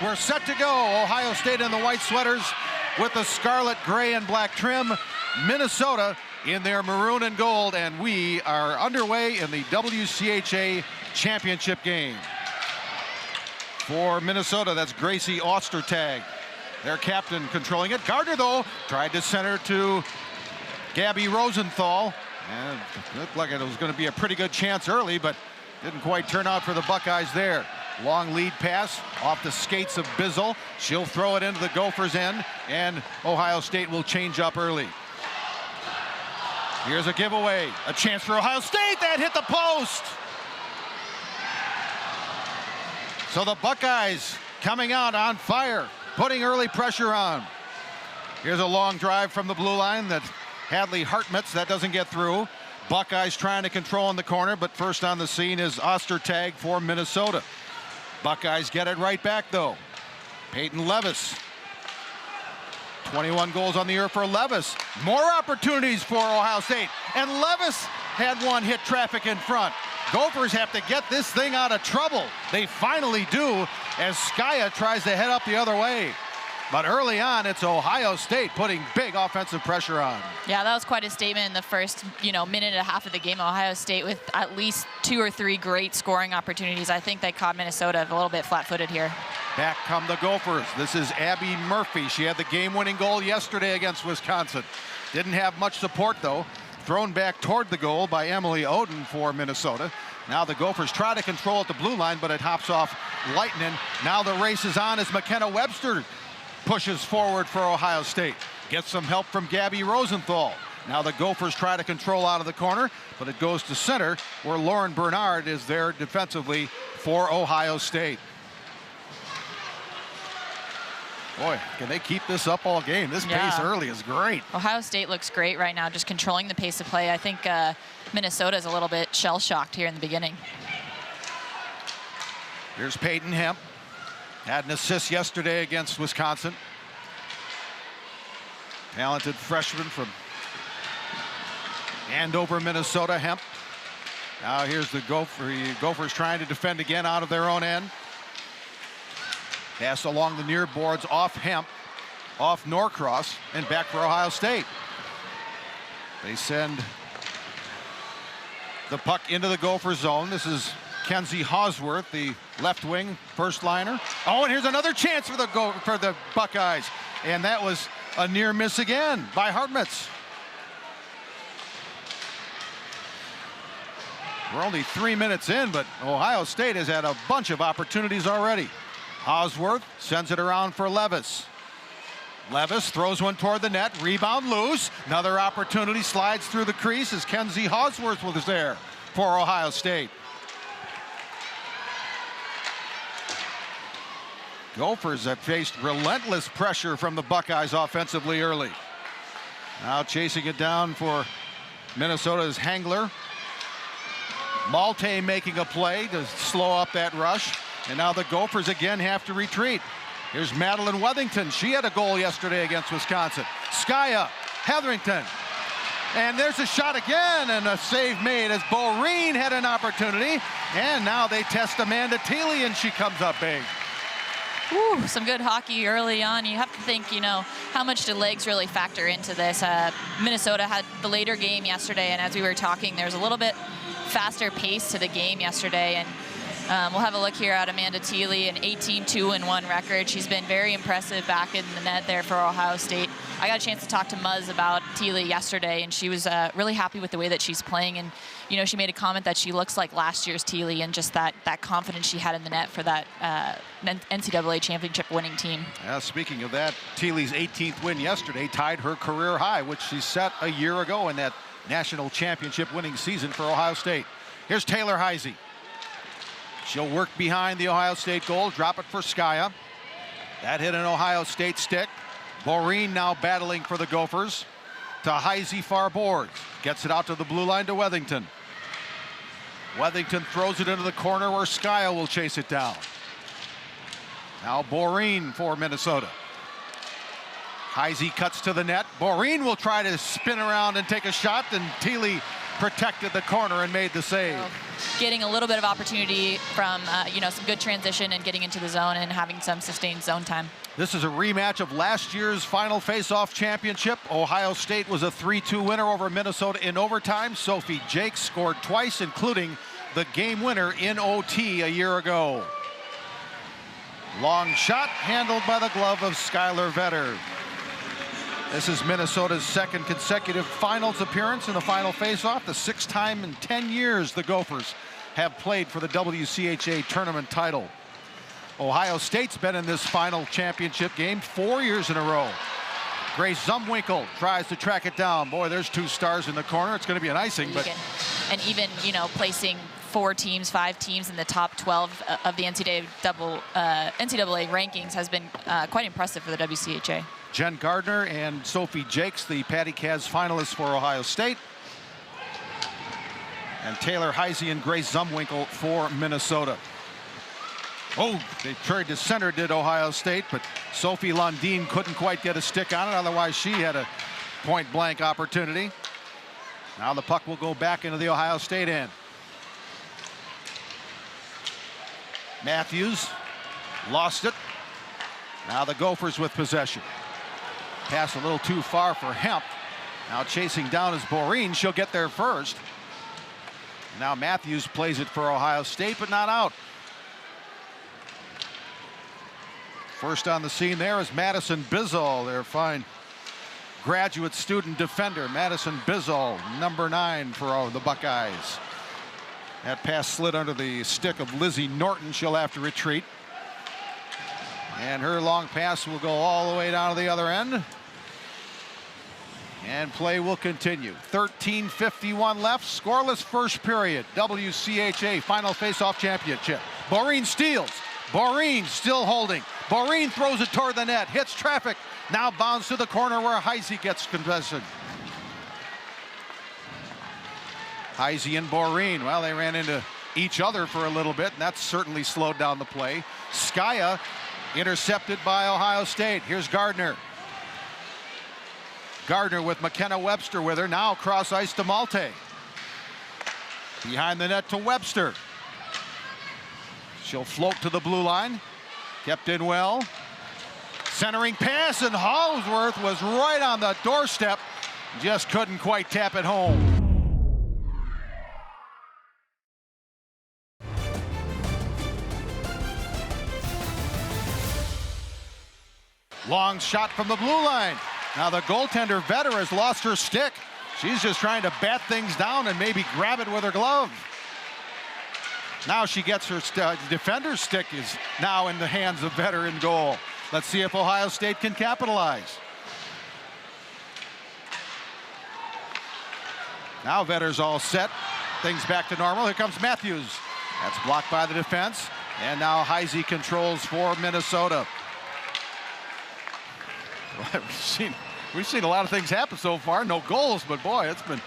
we're set to go. Ohio State in the white sweaters with the scarlet, gray, and black trim. Minnesota in their maroon and gold, and we are underway in the WCHA championship game. For Minnesota, that's Gracie Ostertag, their captain, controlling it. Gardner, though, tried to center to Gabby Rosenthal, and it looked like it was going to be a pretty good chance early, but didn't quite turn out for the Buckeyes there. Long lead pass off the skates of Bizzle. She'll throw it into the Gophers' end, and Ohio State will change up early. Here's a giveaway, a chance for Ohio State. That hit the post. So the Buckeyes coming out on fire, putting early pressure on. Here's a long drive from the blue line that Hadley Hartmetz, that doesn't get through. Buckeyes trying to control in the corner, but first on the scene is Ostertag for Minnesota. Buckeyes get it right back, though. Peyton Levis. 21 goals on the year for Levis. More opportunities for Ohio State. And Levis had one hit traffic in front. Gophers have to get this thing out of trouble. They finally do, as Skaya tries to head up the other way. But early on, it's Ohio State putting big offensive pressure on. Yeah, that was quite a statement in the first, minute and a half of the game. Ohio State with at least 2 or 3 great scoring opportunities. I think they caught Minnesota a little bit flat-footed here. Back come the Gophers. This is Abby Murphy. She had the game-winning goal yesterday against Wisconsin. Didn't have much support, though. Thrown back toward the goal by Emily Oden for Minnesota. Now the Gophers try to control at the blue line, but it hops off Lightning. Now the race is on as McKenna Webster pushes forward for Ohio State. Gets some help from Gabby Rosenthal. Now the Gophers try to control out of the corner, but it goes to center, where Lauren Bernard is there defensively for Ohio State. Boy, can they keep this up all game? This pace early is great. Ohio State looks great right now, just controlling the pace of play. I think Minnesota is a little bit shell-shocked here in the beginning. Here's Peyton Hemp. Had an assist yesterday against Wisconsin. Talented freshman from Andover, Minnesota, Hemp. Now here's the Gophers trying to defend again out of their own end. Pass along the near boards off Hemp, off Norcross, and back for Ohio State. They send the puck into the Gopher zone. This is Kenzie Hosworth, the left wing first liner. Oh, and here's another chance for the Buckeyes. And that was a near miss again by Hartmetz. We're only 3 minutes in, but Ohio State has had a bunch of opportunities already. Hosworth sends it around for Levis. Levis throws one toward the net, rebound loose. Another opportunity, slides through the crease as Kenzie Hosworth was there for Ohio State. Gophers have faced relentless pressure from the Buckeyes offensively early. Now chasing it down for Minnesota's Hangler. Malte making a play to slow up that rush. And now the Gophers again have to retreat. Here's Madeline Wethington. She had a goal yesterday against Wisconsin. Skaya, Hetherington. And there's a shot again, and a save made as Boreen had an opportunity. And now they test Amanda Thiele, and she comes up big. Ooh, some good hockey early on. You have to think, how much do legs really factor into this? Minnesota had the later game yesterday, and as we were talking, there's a little bit faster pace to the game yesterday. And we'll have a look here at Amanda Thiele, an 18-2-1 record. She's been very impressive back in the net there for Ohio State. I got a chance to talk to Muzz about Thiele yesterday, and she was really happy with the way that she's playing. And, she made a comment that she looks like last year's Thiele, and just that confidence she had in the net for that NCAA championship winning team. Speaking of that, Thiele's 18th win yesterday tied her career high, which she set a year ago in that national championship winning season for Ohio State. Here's Taylor Heisey. She'll work behind the Ohio State goal, drop it for Skaya. That hit an Ohio State stick. Boreen now battling for the Gophers. To Heisey, far boards. Gets it out to the blue line to Wethington. Wethington throws it into the corner where Skaya will chase it down. Now Boreen for Minnesota. Heisey cuts to the net. Boreen will try to spin around and take a shot, and Thiele protected the corner and made the save. So getting a little bit of opportunity from, some good transition and getting into the zone and having some sustained zone time. This is a rematch of last year's final face-off championship. Ohio State was a 3-2 winner over Minnesota in overtime. Sophie Jakes scored twice, including the game winner in OT a year ago. Long shot handled by the glove of Skylar Vetter. This is Minnesota's second consecutive finals appearance in the final face-off, the sixth time in 10 years the Gophers have played for the WCHA tournament title. Ohio State's been in this final championship game 4 years in a row. Grace Zumwinkle tries to track it down. Boy, there's two stars in the corner. It's going to be an icing, but... And even, placing 5 teams in the top 12 of the NCAA rankings has been quite impressive for the WCHA. Jen Gardner and Sophie Jakes, the Patty Caz finalists for Ohio State. And Taylor Heisey and Grace Zumwinkle for Minnesota. Oh, they tried to center, did Ohio State, but Sophie Lundeen couldn't quite get a stick on it. Otherwise, she had a point-blank opportunity. Now the puck will go back into the Ohio State end. Matthews lost it. Now the Gophers with possession. Pass a little too far for Hemp. Now chasing down is Boreen. She'll get there first. Now Matthews plays it for Ohio State, but not out. First on the scene there is Madison Bizzle, their fine graduate student defender. Madison Bizzle, number 9 for the Buckeyes. That pass slid under the stick of Lizzie Norton. She'll have to retreat. And her long pass will go all the way down to the other end. And play will continue. 13:51 left, scoreless first period. WCHA final face-off championship. Boreen steals. Boreen still holding. Boreen throws it toward the net, hits traffic. Now bounds to the corner where Heisey gets contested. Heisey and Boreen, well, they ran into each other for a little bit, and that certainly slowed down the play. Skaya intercepted by Ohio State. Here's Gardner. Gardner with McKenna Webster with her. Now cross ice to Malte. Behind the net to Webster. She'll float to the blue line. Kept in well. Centering pass, and Holsworth was right on the doorstep. Just couldn't quite tap it home. Long shot from the blue line. Now the goaltender Vetter has lost her stick. She's just trying to bat things down and maybe grab it with her glove. Now she gets her defender's stick is now in the hands of Vetter in goal. Let's see if Ohio State can capitalize. Now Vetter's all set. Things back to normal. Here comes Matthews. That's blocked by the defense. And now Heisey controls for Minnesota. We've seen a lot of things happen so far. No goals, but boy, it's been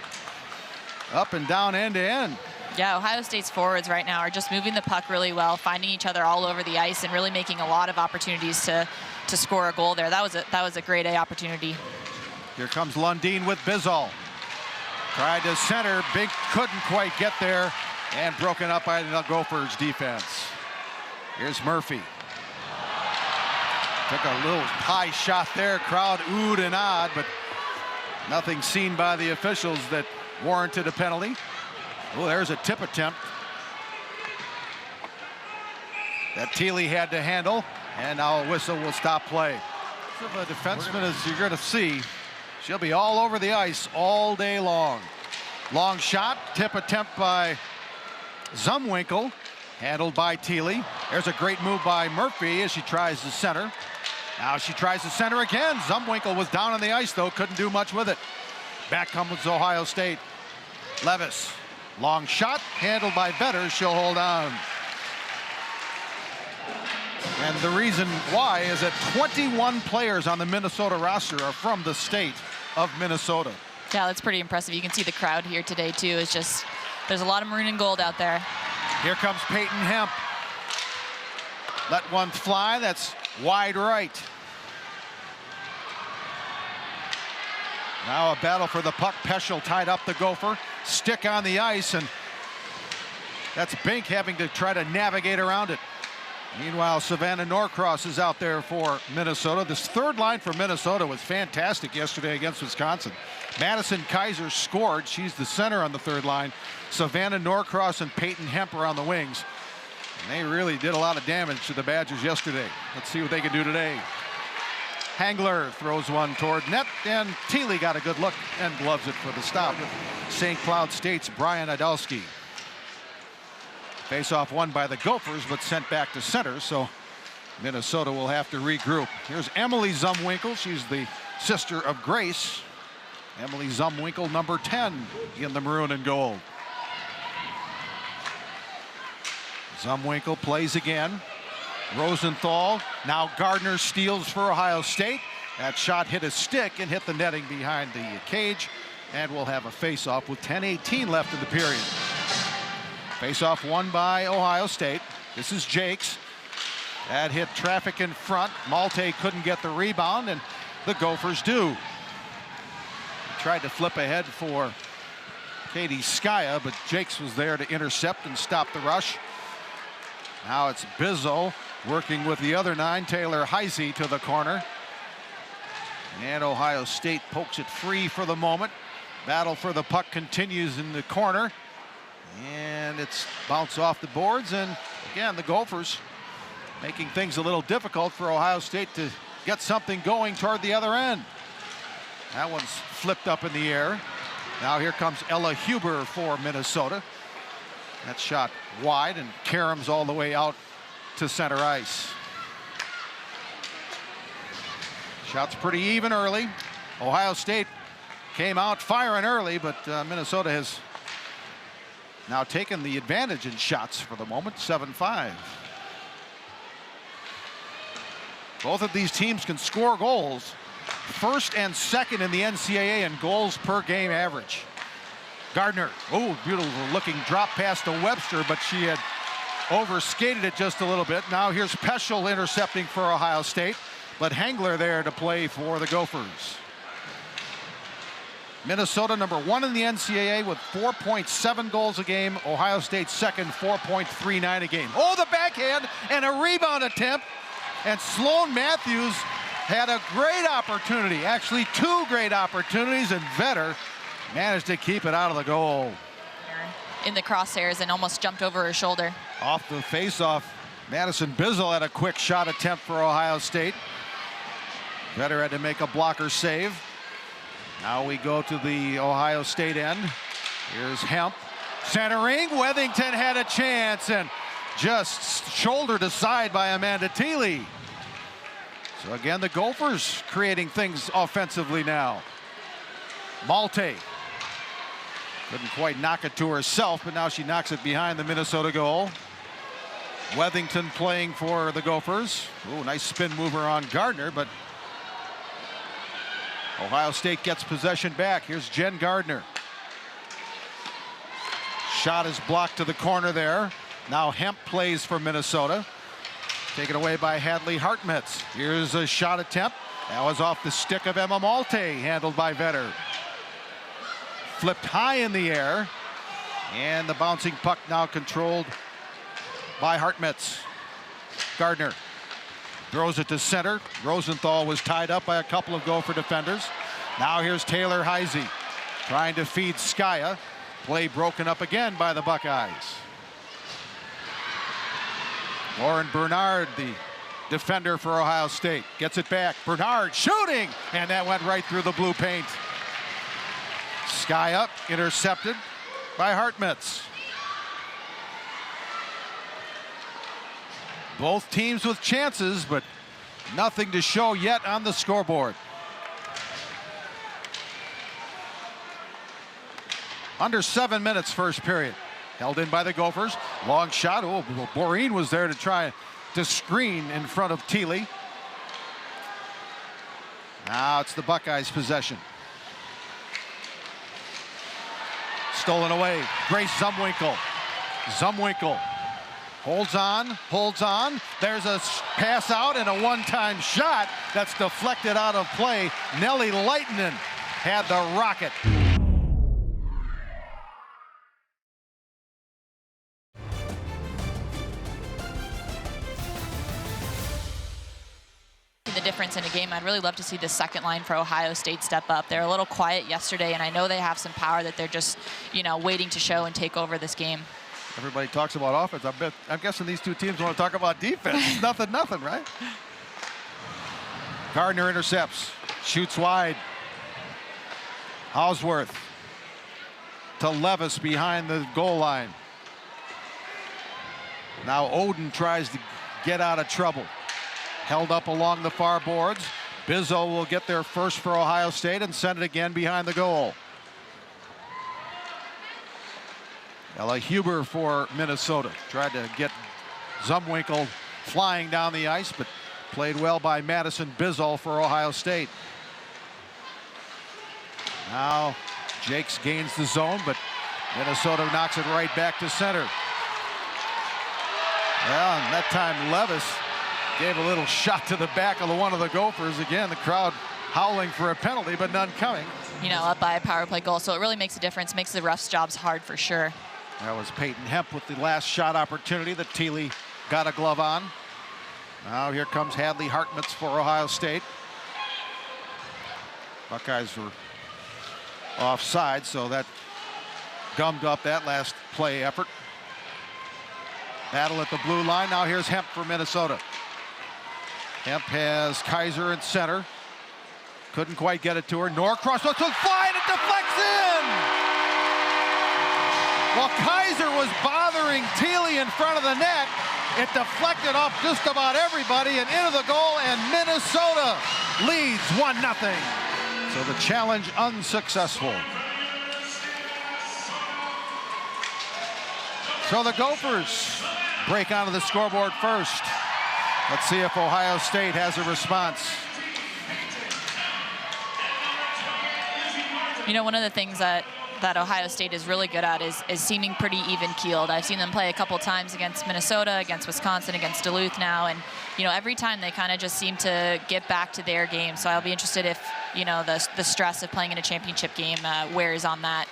up and down, end to end. Yeah, Ohio State's forwards right now are just moving the puck really well, finding each other all over the ice, and really making a lot of opportunities to score a goal there. That was a great A opportunity. Here comes Lundeen with Bizzle. Tried to center, Big couldn't quite get there, and broken up by the Gophers defense. Here's Murphy. Took a little high shot there. Crowd oohed and awed, but nothing seen by the officials that warranted a penalty. Oh, there's a tip attempt that Thiele had to handle, and now a whistle will stop play. Of a defenseman, as you're going to see, she'll be all over the ice all day long. Long shot, tip attempt by Zumwinkle, handled by Thiele. There's a great move by Murphy as she tries to center. Now she tries to center again. Zumwinkle was down on the ice, though, couldn't do much with it. Back comes Ohio State. Levis. Long shot, handled by Vetter. She'll hold on. And the reason why is that 21 players on the Minnesota roster are from the state of Minnesota. Yeah, that's pretty impressive. You can see the crowd here today, too. It's just, there's a lot of maroon and gold out there. Here comes Peyton Hemp. Let one fly. That's wide right. Now a battle for the puck. Peschel tied up the Gopher. stick on the ice, and that's Bink having to try to navigate around it. Meanwhile, Savannah Norcross is out there for Minnesota. This third line for Minnesota was fantastic yesterday against Wisconsin. Madison Kaiser scored. She's the center on the third line. Savannah Norcross and Peyton Hemp are on the wings. And they really did a lot of damage to the Badgers yesterday. Let's see what they can do today. Hangler throws one toward net, and Thiele got a good look and gloves it for the stop with St. Cloud State's Brian Adalski. Face-off won by the Gophers, but sent back to center, so Minnesota will have to regroup. Here's Emily Zumwinkle. She's the sister of Grace. Emily Zumwinkle, number 10 in the maroon and gold. Zumwinkle plays again. Rosenthal. Now Gardner steals for Ohio State. That shot hit his stick and hit the netting behind the cage, and we'll have a face-off with 10:18 left in the period. Face-off won by Ohio State. This is Jakes. That hit traffic in front. Malte couldn't get the rebound, and the Gophers do. He tried to flip ahead for Katie Skaya, but Jakes was there to intercept and stop the rush. Now it's Bizzo working with the other 9, Taylor Heisey, to the corner. And Ohio State pokes it free for the moment. Battle for the puck continues in the corner. And it's bounced off the boards, and again the Gophers making things a little difficult for Ohio State to get something going toward the other end. That one's flipped up in the air. Now here comes Ella Huber for Minnesota. That shot wide, and Karam's all the way out to center ice. Shots pretty even early. Ohio State came out firing early, but Minnesota has now taken the advantage in shots for the moment, 7-5. Both of these teams can score goals. First and second in the NCAA in goals per game average. Gardner, oh, beautiful looking drop pass to Webster, but she had overskated it just a little bit. Now here's Peschel intercepting for Ohio State, but Hangler there to play for the Gophers. Minnesota number 1 in the NCAA with 4.7 goals a game. Ohio State second, 4.39 a game. Oh, the backhand and a rebound attempt. And Sloan Matthews had a great opportunity, actually 2 great opportunities, and Vetter managed to keep it out of the goal. In the crosshairs and almost jumped over her shoulder. Off the face-off, Madison Bizzle had a quick shot attempt for Ohio State. Vetter had to make a blocker save. Now we go to the Ohio State end. Here's Hemp. Centering. Wethington had a chance and just shouldered aside by Amanda Thiele. So again, the Gophers creating things offensively now. Malte couldn't quite knock it to herself, but now she knocks it behind the Minnesota goal. Wethington playing for the Gophers. Ooh, nice spin mover on Gardner, but Ohio State gets possession back. Here's Jen Gardner. Shot is blocked to the corner there. Now Hemp plays for Minnesota. Taken away by Hadley Hartmetz. Here's a shot attempt. That was off the stick of Emma Malte, handled by Vetter. Flipped high in the air. And the bouncing puck now controlled by Hartmetz. Gardner throws it to center. Rosenthal was tied up by a couple of Gopher defenders. Now here's Taylor Heisey trying to feed Skaya. Play broken up again by the Buckeyes. Lauren Bernard, the defender for Ohio State, gets it back. Bernard shooting, and that went right through the blue paint. Skaya intercepted by Hartmetz. Both teams with chances, but nothing to show yet on the scoreboard. Under 7 minutes first period. Held in by the Gophers. Long shot. Oh, Boreen was there to try to screen in front of Thiele. Now it's the Buckeyes' possession. Stolen away. Grace Zumwinkle. Zumwinkle holds on. There's a pass out and a one-time shot that's deflected out of play. Nellie Leitinen had the rocket. difference in a game. I'd really love to see the second line for Ohio State step up. They're a little quiet yesterday, and I know they have some power that they're just, you know, waiting to show and take over this game. Everybody talks about offense. I'm guessing these two teams want to talk about defense. Nothing, right? Gardner intercepts, shoots wide. Hausworth to Levis behind the goal line. Now Oden tries to get out of trouble. Held up along the far boards. Bizzo will get there first for Ohio State and send it again behind the goal. Ella Huber for Minnesota. Tried to get Zumwinkle flying down the ice, but played well by Madison Bizzo for Ohio State. Now Jakes gains the zone, but Minnesota knocks it right back to center. Well, and that time Levis gave a little shot to the back of one of the Gophers. Again, the crowd howling for a penalty, but none coming. You know, up by a power play goal, so it really makes a difference, makes the refs' jobs hard for sure. That was Peyton Hemp with the last shot opportunity that Thiele got a glove on. Now here comes Hadley Hartmutz for Ohio State. Buckeyes were offside, so that gummed up that last play effort. Battle at the blue line. Now here's Hemp for Minnesota. Hemp has Kaiser in center. Couldn't quite get it to her. Norcross looks fly and it deflects in! While Kaiser was bothering Thiele in front of the net, it deflected off just about everybody and into the goal, and Minnesota leads 1-0. So the challenge unsuccessful. So the Gophers break onto the scoreboard first. Let's see if Ohio State has a response. You know, one of the things that Ohio State is really good at is seeming pretty even-keeled. I've seen them play a couple times against Minnesota, against Wisconsin, against Duluth now, and you know, every time they kind of just seem to get back to their game. So I'll be interested if, you know, the stress of playing in a championship game wears on that.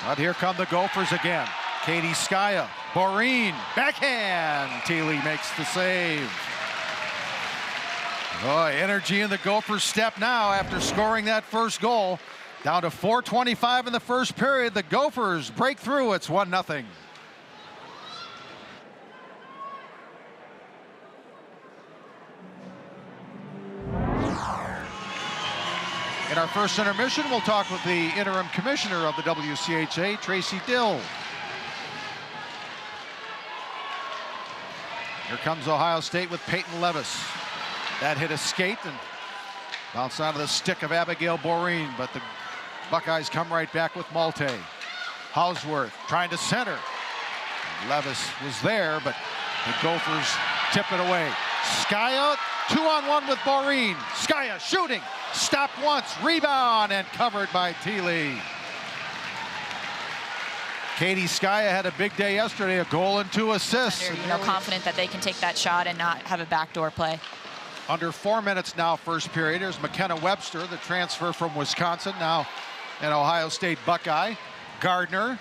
But here come the Gophers again. Katie Skaya, Boreen, backhand. Thiele makes the save. Oh, energy in the Gophers step now after scoring that first goal. Down to 4:25 in the first period. The Gophers break through. It's 1-0. In our first intermission, we'll talk with the interim commissioner of the WCHA, Tracy Dill. Here comes Ohio State with Peyton Levis. That hit a skate and bounced out of the stick of Abigail Boreen, but the Buckeyes come right back with Malte. Hausworth trying to center. Levis was there, but the Gophers tip it away. Skaya, 2-on-1 with Boreen. Skaya shooting, stopped once, rebound, and covered by Thiele. Katie Skaya had a big day yesterday, a goal and 2 assists. You know, confident that they can take that shot and not have a backdoor play. Under 4 minutes now, first period. Here's McKenna Webster, the transfer from Wisconsin, now an Ohio State Buckeye. Gardner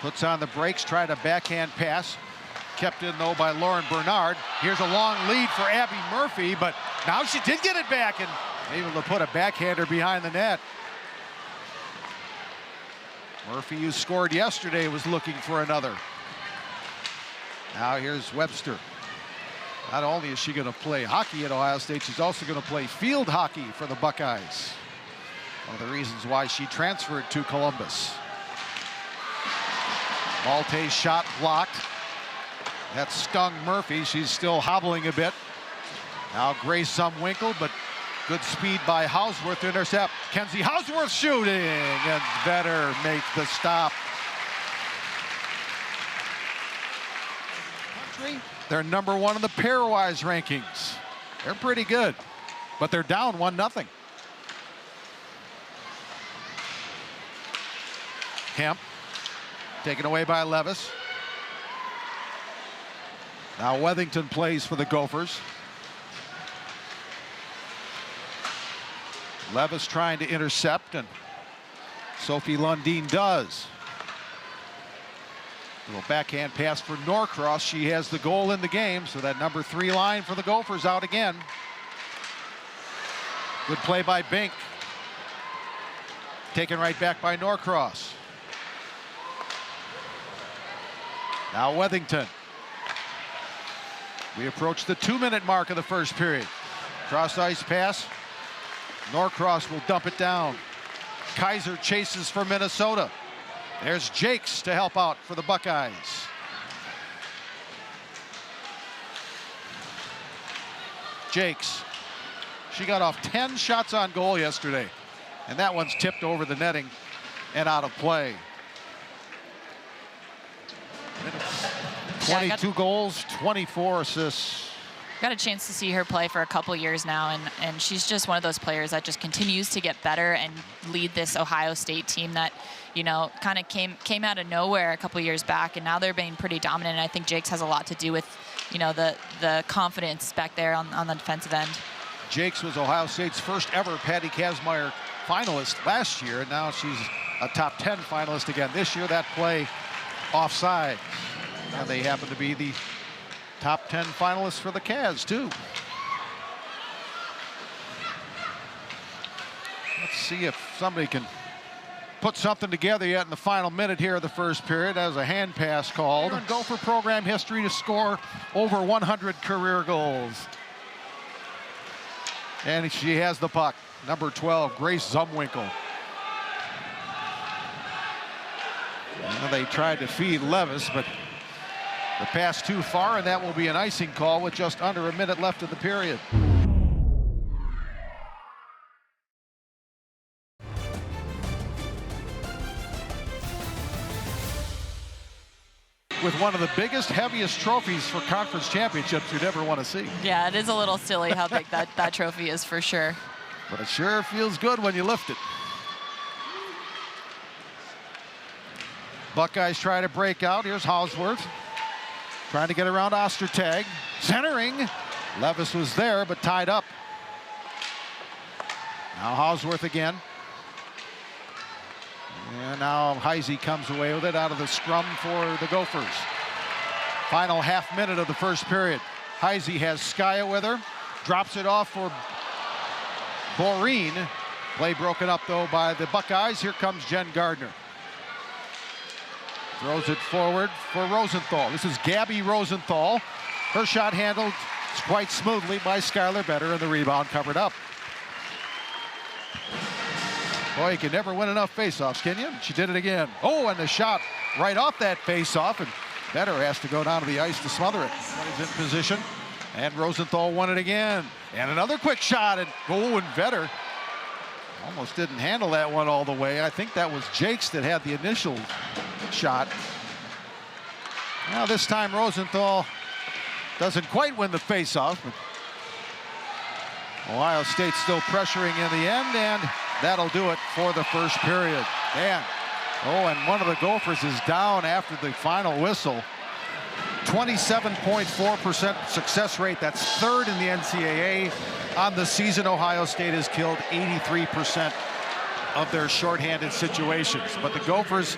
puts on the brakes, tried a backhand pass. Kept in, though, by Lauren Bernard. Here's a long lead for Abby Murphy, but now she did get it back and able to put a backhander behind the net. Murphy, who scored yesterday, was looking for another. Now here's Webster. Not only is she going to play hockey at Ohio State, she's also going to play field hockey for the Buckeyes. One of the reasons why she transferred to Columbus. Malte's shot blocked. That stung Murphy. She's still hobbling a bit. Now Grace Zumwinkle, but good speed by Hausworth to intercept. Kenzie Hausworth shooting, and Vetter makes the stop. They're number 1 in the pairwise rankings. They're pretty good, but they're down 1-0. Hemp, taken away by Levis. Now Wethington plays for the Gophers. Levis trying to intercept, and Sophie Lundeen does. 2 on 1 Little backhand pass for Norcross. She has the goal in the game, so that number 3 line for the Gophers out again. Good play by Bink. Taken right back by Norcross. Now Wethington. We approach the 2-minute mark of the first period. Cross ice pass. Norcross will dump it down. Kaiser chases for Minnesota. There's Jakes to help out for the Buckeyes. Jakes. She got off 10 shots on goal yesterday, and that one's tipped over the netting and out of play. 22 goals, 24 assists. Got a chance to see her play for a couple years now, and she's just one of those players that just continues to get better and lead this Ohio State team that, you know, kind of came out of nowhere a couple years back, and now they're being pretty dominant. And I think Jakes has a lot to do with, you know, the confidence back there on the defensive end. Jakes was Ohio State's first ever Patty Kazmaier finalist last year, and now she's a top 10 finalist again this year. That play offside, and they happen to be the top 10 finalists for the Cavs, too. Let's see if somebody can put something together yet in the final minute here of the first period. That was a hand pass called. In Gopher program history to score over 100 career goals. And she has the puck. Number 12, Grace Zumwinkle. And they tried to feed Levis, but the pass too far, and that will be an icing call with just under a minute left in the period. With one of the biggest, heaviest trophies for conference championships you'd ever want to see. Yeah, it is a little silly how big that trophy is for sure. But it sure feels good when you lift it. Buckeyes try to break out. Here's Hausworth. Trying to get around Ostertag. Centering. Levis was there, but tied up. Now Hausworth again. And now Heisey comes away with it out of the scrum for the Gophers. Final half minute of the first period. Heisey has Skaya with her. Drops it off for Boreen. Play broken up, though, by the Buckeyes. Here comes Jen Gardner. Throws it forward for Rosenthal. This is Gabby Rosenthal. Her shot handled quite smoothly by Skylar Better, and the rebound covered up. Boy, you can never win enough faceoffs, can you? She did it again. Oh, and the shot right off that faceoff, and Better has to go down to the ice to smother it. He's in position, and Rosenthal won it again. And another quick shot, and and Vetter almost didn't handle that one all the way. I think that was Jakes that had the initial shot. Now this time Rosenthal doesn't quite win the faceoff, but Ohio State still pressuring in the end, and that'll do it for the first period. And and one of the Gophers is down after the final whistle. 27.4% success rate. That's third in the NCAA. On the season, Ohio State has killed 83% of their shorthanded situations. But the Gophers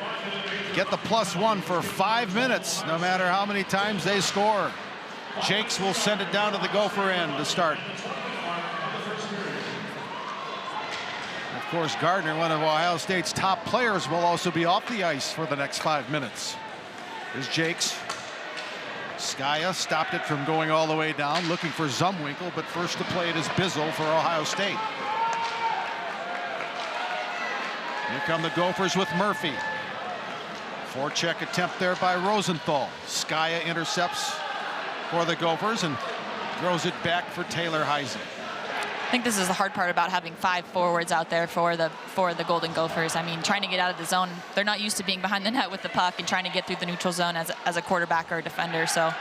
get the +1 for 5 minutes, no matter how many times they score. Jakes will send it down to the Gopher end to start. Of course, Gardner, one of Ohio State's top players, will also be off the ice for the next 5 minutes. Here's Jakes. Skaya stopped it from going all the way down, looking for Zumwinkle, but first to play it is Bizzle for Ohio State. Here come the Gophers with Murphy. Forecheck attempt there by Rosenthal. Skaya intercepts for the Gophers and throws it back for Taylor Heisey. I think this is the hard part about having 5 forwards out there for the Golden Gophers. I mean, trying to get out of the zone. They're not used to being behind the net with the puck and trying to get through the neutral zone as a quarterback or a defender, so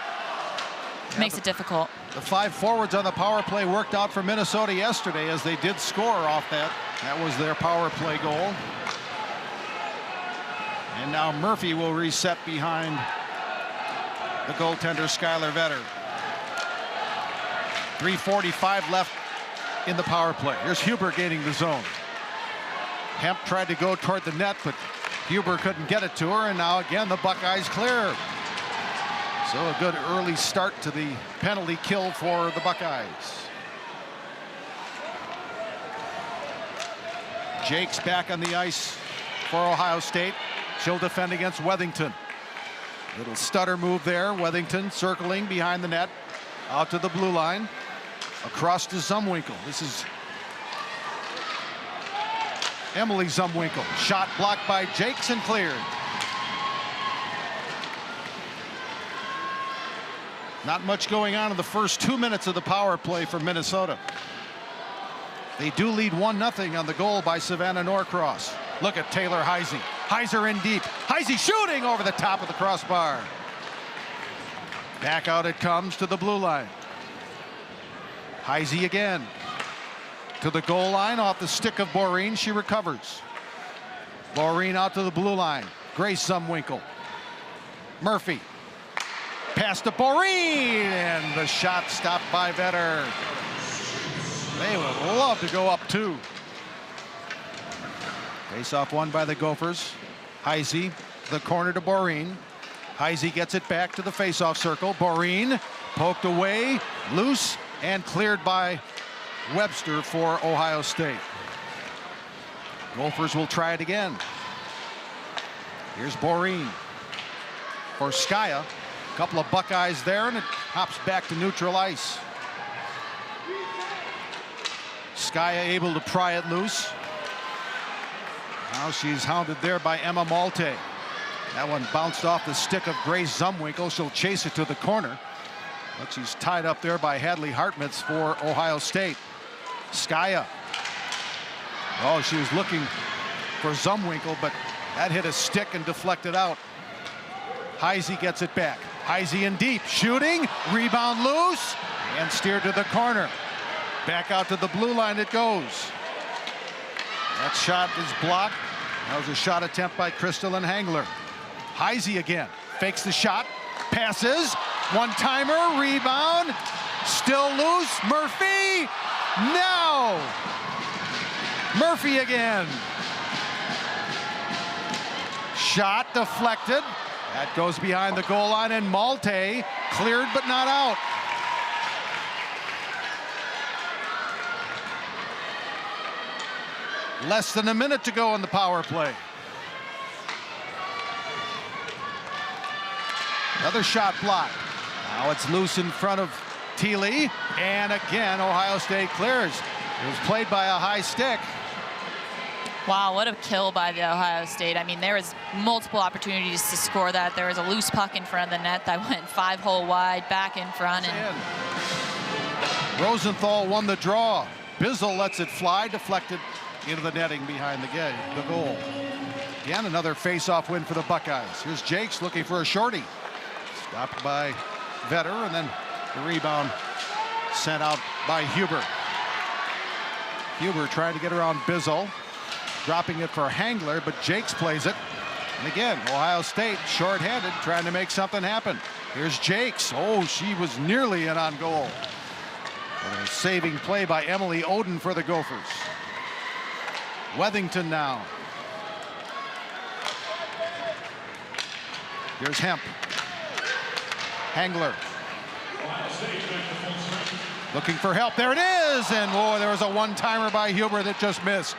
it makes it difficult. The 5 forwards on the power play worked out for Minnesota yesterday as they did score off that. That was their power play goal. And now Murphy will reset behind the goaltender Skylar Vetter. 3:45 left in the power play. Here's Huber gaining the zone. Hemp tried to go toward the net, but Huber couldn't get it to her, and now again the Buckeyes clear. So a good early start to the penalty kill for the Buckeyes. Jake's back on the ice for Ohio State. She'll defend against Wethington. Little stutter move there. Wethington circling behind the net. Out to the blue line. Across to Zumwinkle. This is Emily Zumwinkle. Shot blocked by Jakes and cleared. Not much going on in the first 2 minutes of the power play for Minnesota. They do lead 1-0 on the goal by Savannah Norcross. Look at Taylor Heise. Heiser in deep. Heise shooting over the top of the crossbar. Back out it comes to the blue line. Heise again. To the goal line off the stick of Boreen. She recovers. Boreen out to the blue line. Grace Zumwinkle. Murphy. Pass to Boreen. And the shot stopped by Vetter. They would love to go up 2. Face-off won by the Gophers. Heise, the corner to Boreen. Heise gets it back to the face-off circle. Boreen poked away, loose, and cleared by Webster for Ohio State. Gophers will try it again. Here's Boreen for Skaya. A couple of Buckeyes there, and it hops back to neutral ice. Skaya able to pry it loose. Now she's hounded there by Emma Malte. That one bounced off the stick of Grace Zumwinkle. She'll chase it to the corner, but she's tied up there by Hadley Hartmutz for Ohio State. Skaya. Oh, she was looking for Zumwinkle, but that hit a stick and deflected out. Heise gets it back. Heise in deep, shooting, rebound loose, and steered to the corner. Back out to the blue line it goes. That shot is blocked. That was a shot attempt by Crystalline Hangler. Heise again, fakes the shot, passes, one-timer, rebound, still loose, Murphy, no! Murphy again. Shot deflected. That goes behind the goal line, and Malte cleared but not out. Less than a minute to go on the power play. Another shot blocked. Now it's loose in front of Thiele, and again Ohio State clears. It was played by a high stick. Wow, what a kill by the Ohio State. I mean, there was multiple opportunities to score that. There was a loose puck in front of the net that went 5-hole wide, back in front. And Rosenthal won the draw. Bizzle lets it fly, deflected into the netting behind the goal. Again, another face-off win for the Buckeyes. Here's Jakes looking for a shorty. Stopped by Vetter, and then the rebound sent out by Huber. Huber trying to get around Bizzle. Dropping it for Hangler, but Jakes plays it. And again, Ohio State short-handed, trying to make something happen. Here's Jakes. Oh, she was nearly in on goal. And a saving play by Emily Oden for the Gophers. Wethington now. Here's Hemp. Hangler. Looking for help. There it is! And boy, there was a one-timer by Huber that just missed.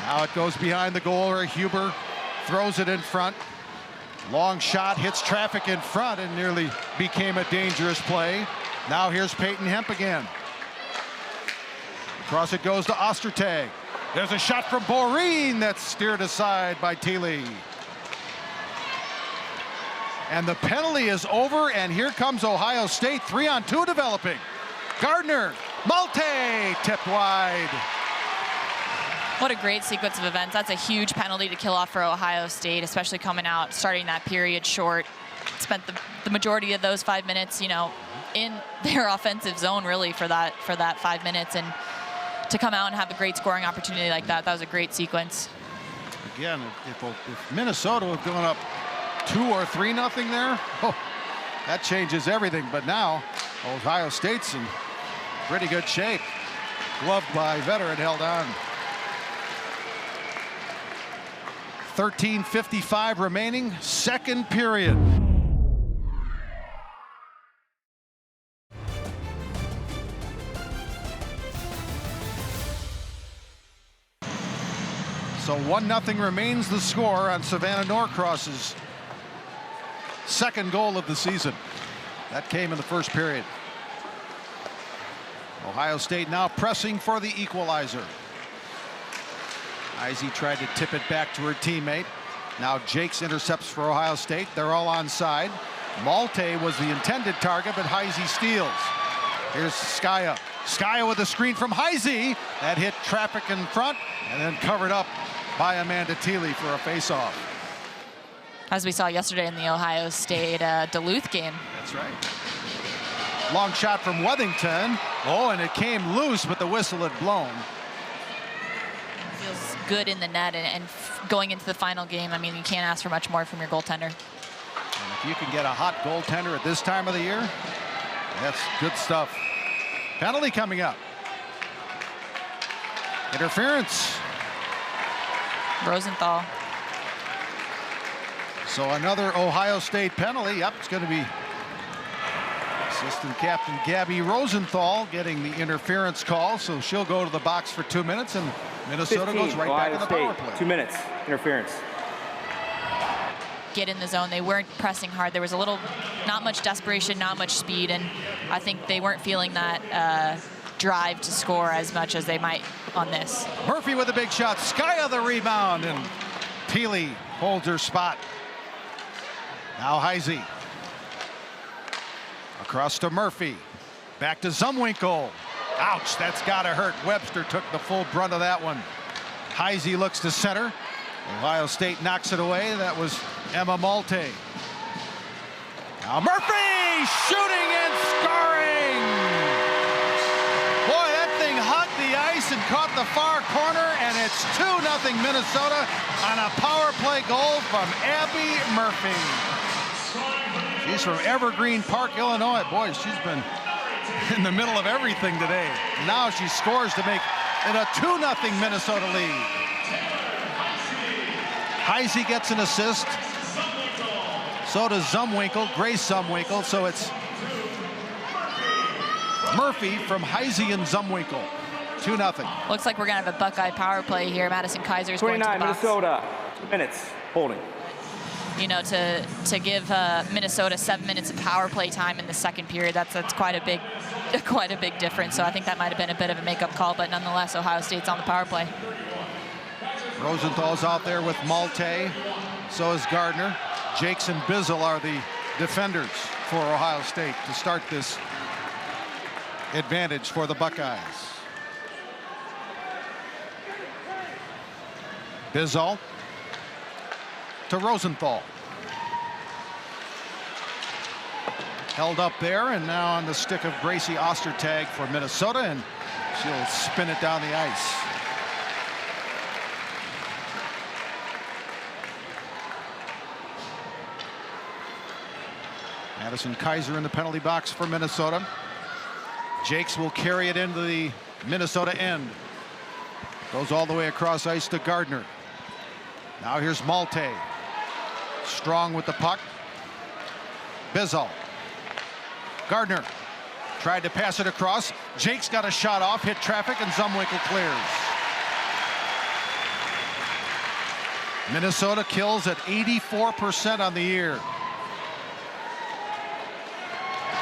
Now it goes behind the goal where Huber throws it in front. Long shot, hits traffic in front and nearly became a dangerous play. Now here's Peyton Hemp again. Across it goes to Ostertag. There's a shot from Boreen that's steered aside by Thiele. And the penalty is over, and here comes Ohio State, 3-on-2 developing. Gardner, Malte, tipped wide. what a great sequence of events. That's a huge penalty to kill off for Ohio State, especially coming out, starting that period short. Spent the majority of those 5 minutes, you know, in their offensive zone really for that 5 minutes, and to come out and have a great scoring opportunity like that was a great sequence. Again, if Minnesota had gone up 2 or 3-0 there, oh, that changes everything. But now Ohio State's in pretty good shape. Gloved by Vetter and held on. 13:55 remaining, second period. So 1-0 remains the score on Savannah Norcross's second goal of the season. That came in the first period. Ohio State now pressing for the equalizer. Heisey tried to tip it back to her teammate. Now Jakes intercepts for Ohio State. They're all onside. Malte was the intended target, but Heisey steals. Here's Skaya. Skaya with a screen from Heisey. That hit traffic in front and then covered up by Amanda Thiele for a face-off. As we saw yesterday in the Ohio State Duluth game. That's right. Long shot from Wethington. Oh, and it came loose, but the whistle had blown. Feels good in the net, and going into the final game, I mean, you can't ask for much more from your goaltender. And if you can get a hot goaltender at this time of the year, that's good stuff. Penalty coming up. Interference. Rosenthal. So another Ohio State penalty. Yep, it's going to be assistant captain Gabby Rosenthal getting the interference call. So she'll go to the box for 2 minutes, and Minnesota goes right back in the power play. 2 minutes, interference. Get in the zone. They weren't pressing hard. There was a little, not much desperation, not much speed, and I think they weren't feeling that drive to score as much as they might on this. Murphy with a big shot. Skaya the rebound, and Thiele holds her spot. Now Heisey. Across to Murphy. Back to Zumwinkle. Ouch, that's got to hurt. Webster took the full brunt of that one. Heisey looks to center. Ohio State knocks it away. That was Emma Malte. Now Murphy shooting and scoring. Boy, that thing hugged the ice and caught the far corner, and it's 2-0 Minnesota on a power play goal from Abby Murphy. She's from Evergreen Park, Illinois. Boy, she's been in the middle of everything today. Now she scores to make it a 2-0 Minnesota lead. Heisey gets an assist. So does Zumwinkle, Grace Zumwinkle. So it's Murphy from Heisey and Zumwinkle. 2-0. Looks like we're going to have a Buckeye power play here. Madison Kaiser's going to the 29 box. Minnesota, 2 minutes, holding. You know, to give Minnesota 7 minutes of power play time in the second period, that's quite a big difference. So I think that might have been a bit of a makeup call, but nonetheless, Ohio State's on the power play. Rosenthal's out there with Malte. So is Gardner. Jakes and Bizzle are the defenders for Ohio State to start this advantage for the Buckeyes. Bizzle to Rosenthal. Held up there, and now on the stick of Gracie Ostertag for Minnesota, and she'll spin it down the ice. Madison Kaiser in the penalty box for Minnesota. Jakes will carry it into the Minnesota end. Goes all the way across ice to Gardner. Now here's Malte. Strong with the puck. Bizzle. Gardner tried to pass it across. Jakes got a shot off, hit traffic, and Zumwinkle clears. Minnesota kills at 84% on the year.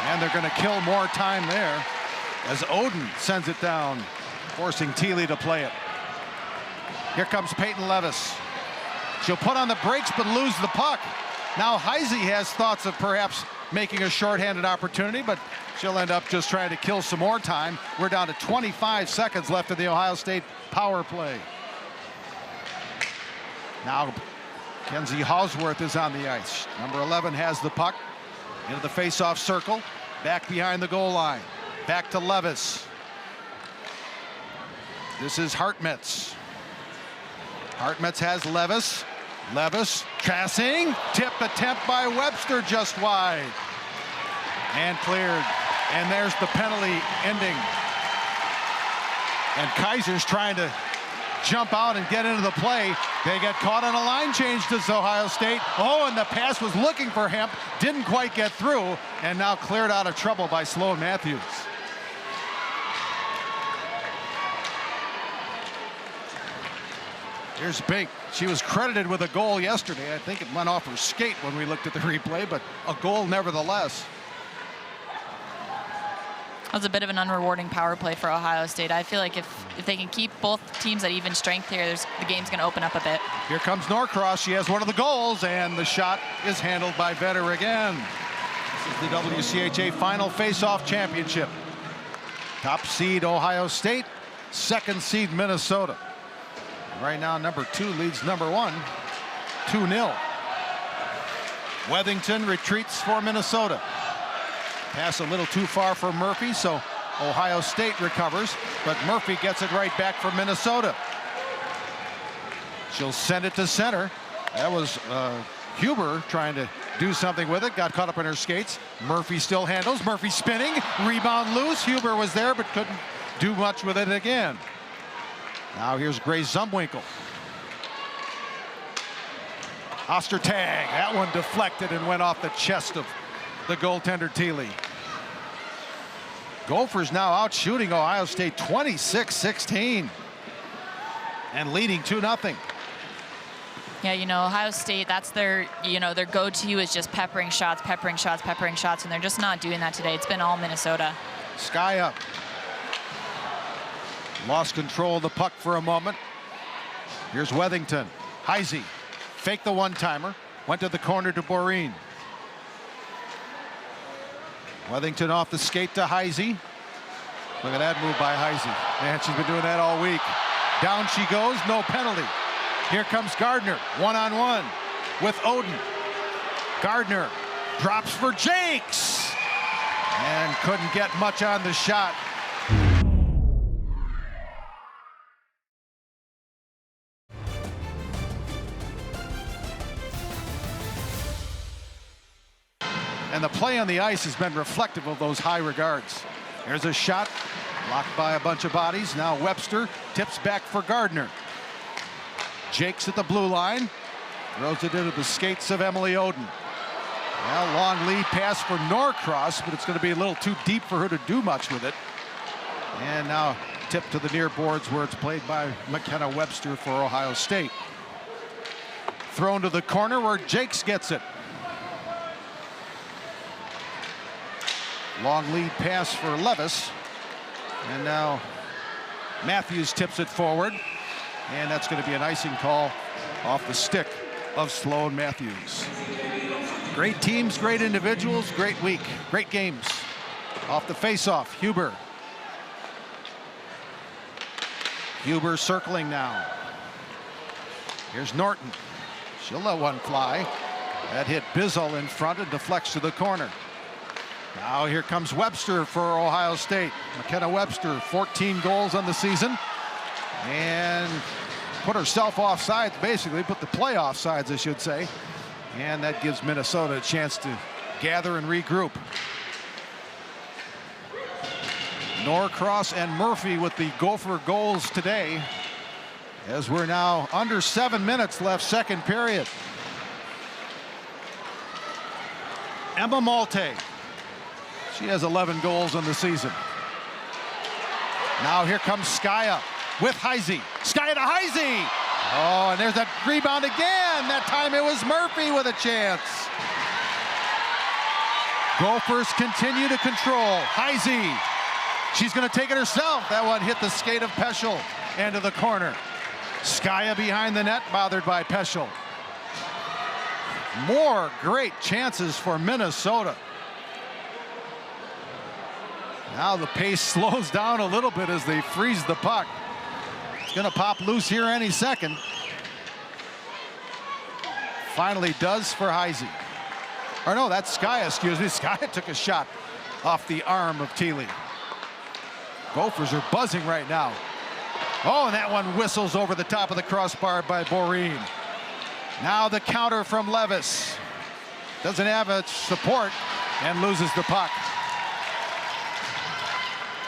And they're going to kill more time there as Oden sends it down, forcing Thiele to play it. Here comes Peyton Levis. She'll put on the brakes but lose the puck. Now Heisey has thoughts of perhaps making a shorthanded opportunity, but she'll end up just trying to kill some more time. We're down to 25 seconds left of the Ohio State power play. Now Kenzie Hausworth is on the ice. Number 11 has the puck into the face-off circle, back behind the goal line. Back to Levis. This is Hartmetz. Hartmetz has Levis. Levis passing. Tip attempt by Webster just wide. And cleared. And there's the penalty ending. And Kaiser's trying to jump out and get into the play. They get caught on a line change to Ohio State. Oh, and the pass was looking for Hemp, didn't quite get through, and now cleared out of trouble by Sloan Matthews. Here's Bink. She was credited with a goal yesterday. I think it went off her skate when we looked at the replay, but a goal nevertheless. That was a bit of an unrewarding power play for Ohio State. I feel like if they can keep both teams at even strength here, the game's going to open up a bit. Here comes Norcross. She has one of the goals, and the shot is handled by Vetter again. This is the WCHA Final Face-Off Championship. Top seed Ohio State, second seed Minnesota. Right now, number 2 leads number 1, 2-0. Wethington retreats for Minnesota. Pass a little too far for Murphy, so Ohio State recovers, but Murphy gets it right back for Minnesota. She'll send it to center. That was Huber trying to do something with it, got caught up in her skates. Murphy still handles. Murphy spinning, rebound loose. Huber was there, but couldn't do much with it again. Now here's Grace Zumwinkle. Ostertag, that one deflected and went off the chest of the goaltender Thiele. Gophers now out shooting Ohio State 26-16 and leading 2-0. Yeah, you know, Ohio State, that's their go-to is just peppering shots, and they're just not doing that today. It's been all Minnesota. Sky up. Lost control of the puck for a moment. Here's Wethington. Heisey faked the one-timer. Went to the corner to Boreen. Wethington off the skate to Heisey. Look at that move by Heisey. Man, she's been doing that all week. Down she goes, no penalty. Here comes Gardner, one-on-one with Oden. Gardner drops for Jakes and couldn't get much on the shot. And the play on the ice has been reflective of those high regards. There's a shot blocked by a bunch of bodies. Now Webster tips back for Gardner. Jakes at the blue line, throws it into the skates of Emily Oden. Well, long lead pass for Norcross, but it's going to be a little too deep for her to do much with it. And now tipped to the near boards where it's played by McKenna Webster for Ohio State. Thrown to the corner where Jakes gets it. Long lead pass for Levis. And now Matthews tips it forward. And that's going to be an icing call off the stick of Sloan Matthews. Great teams, great individuals, great week, great games. Off the face-off, Huber. Huber circling now. Here's Norton. She'll let one fly. That hit Bizzle in front and deflects to the corner. Now here comes Webster for Ohio State. McKenna Webster, 14 goals on the season. And put herself off sides, basically put the play off sides, I should say. And that gives Minnesota a chance to gather and regroup. Norcross and Murphy with the Gopher goals today, as we're now under 7 minutes left, second period. Emma Malte. She has 11 goals on the season. Now here comes Skya with Heisey. Skya to Heisey. Oh, and there's a rebound again. That time it was Murphy with a chance. Gophers continue to control. Heisey. She's going to take it herself. That one hit the skate of Peschel into the corner. Skya behind the net, bothered by Peschel. More great chances for Minnesota. Now the pace slows down a little bit as they freeze the puck. It's going to pop loose here any second. Finally does for Heisey. Or no, that's Skya, excuse me. Skya took a shot off the arm of Thiele. Gophers are buzzing right now. Oh, and that one whistles over the top of the crossbar by Boreen. Now the counter from Levis. Doesn't have a support and loses the puck.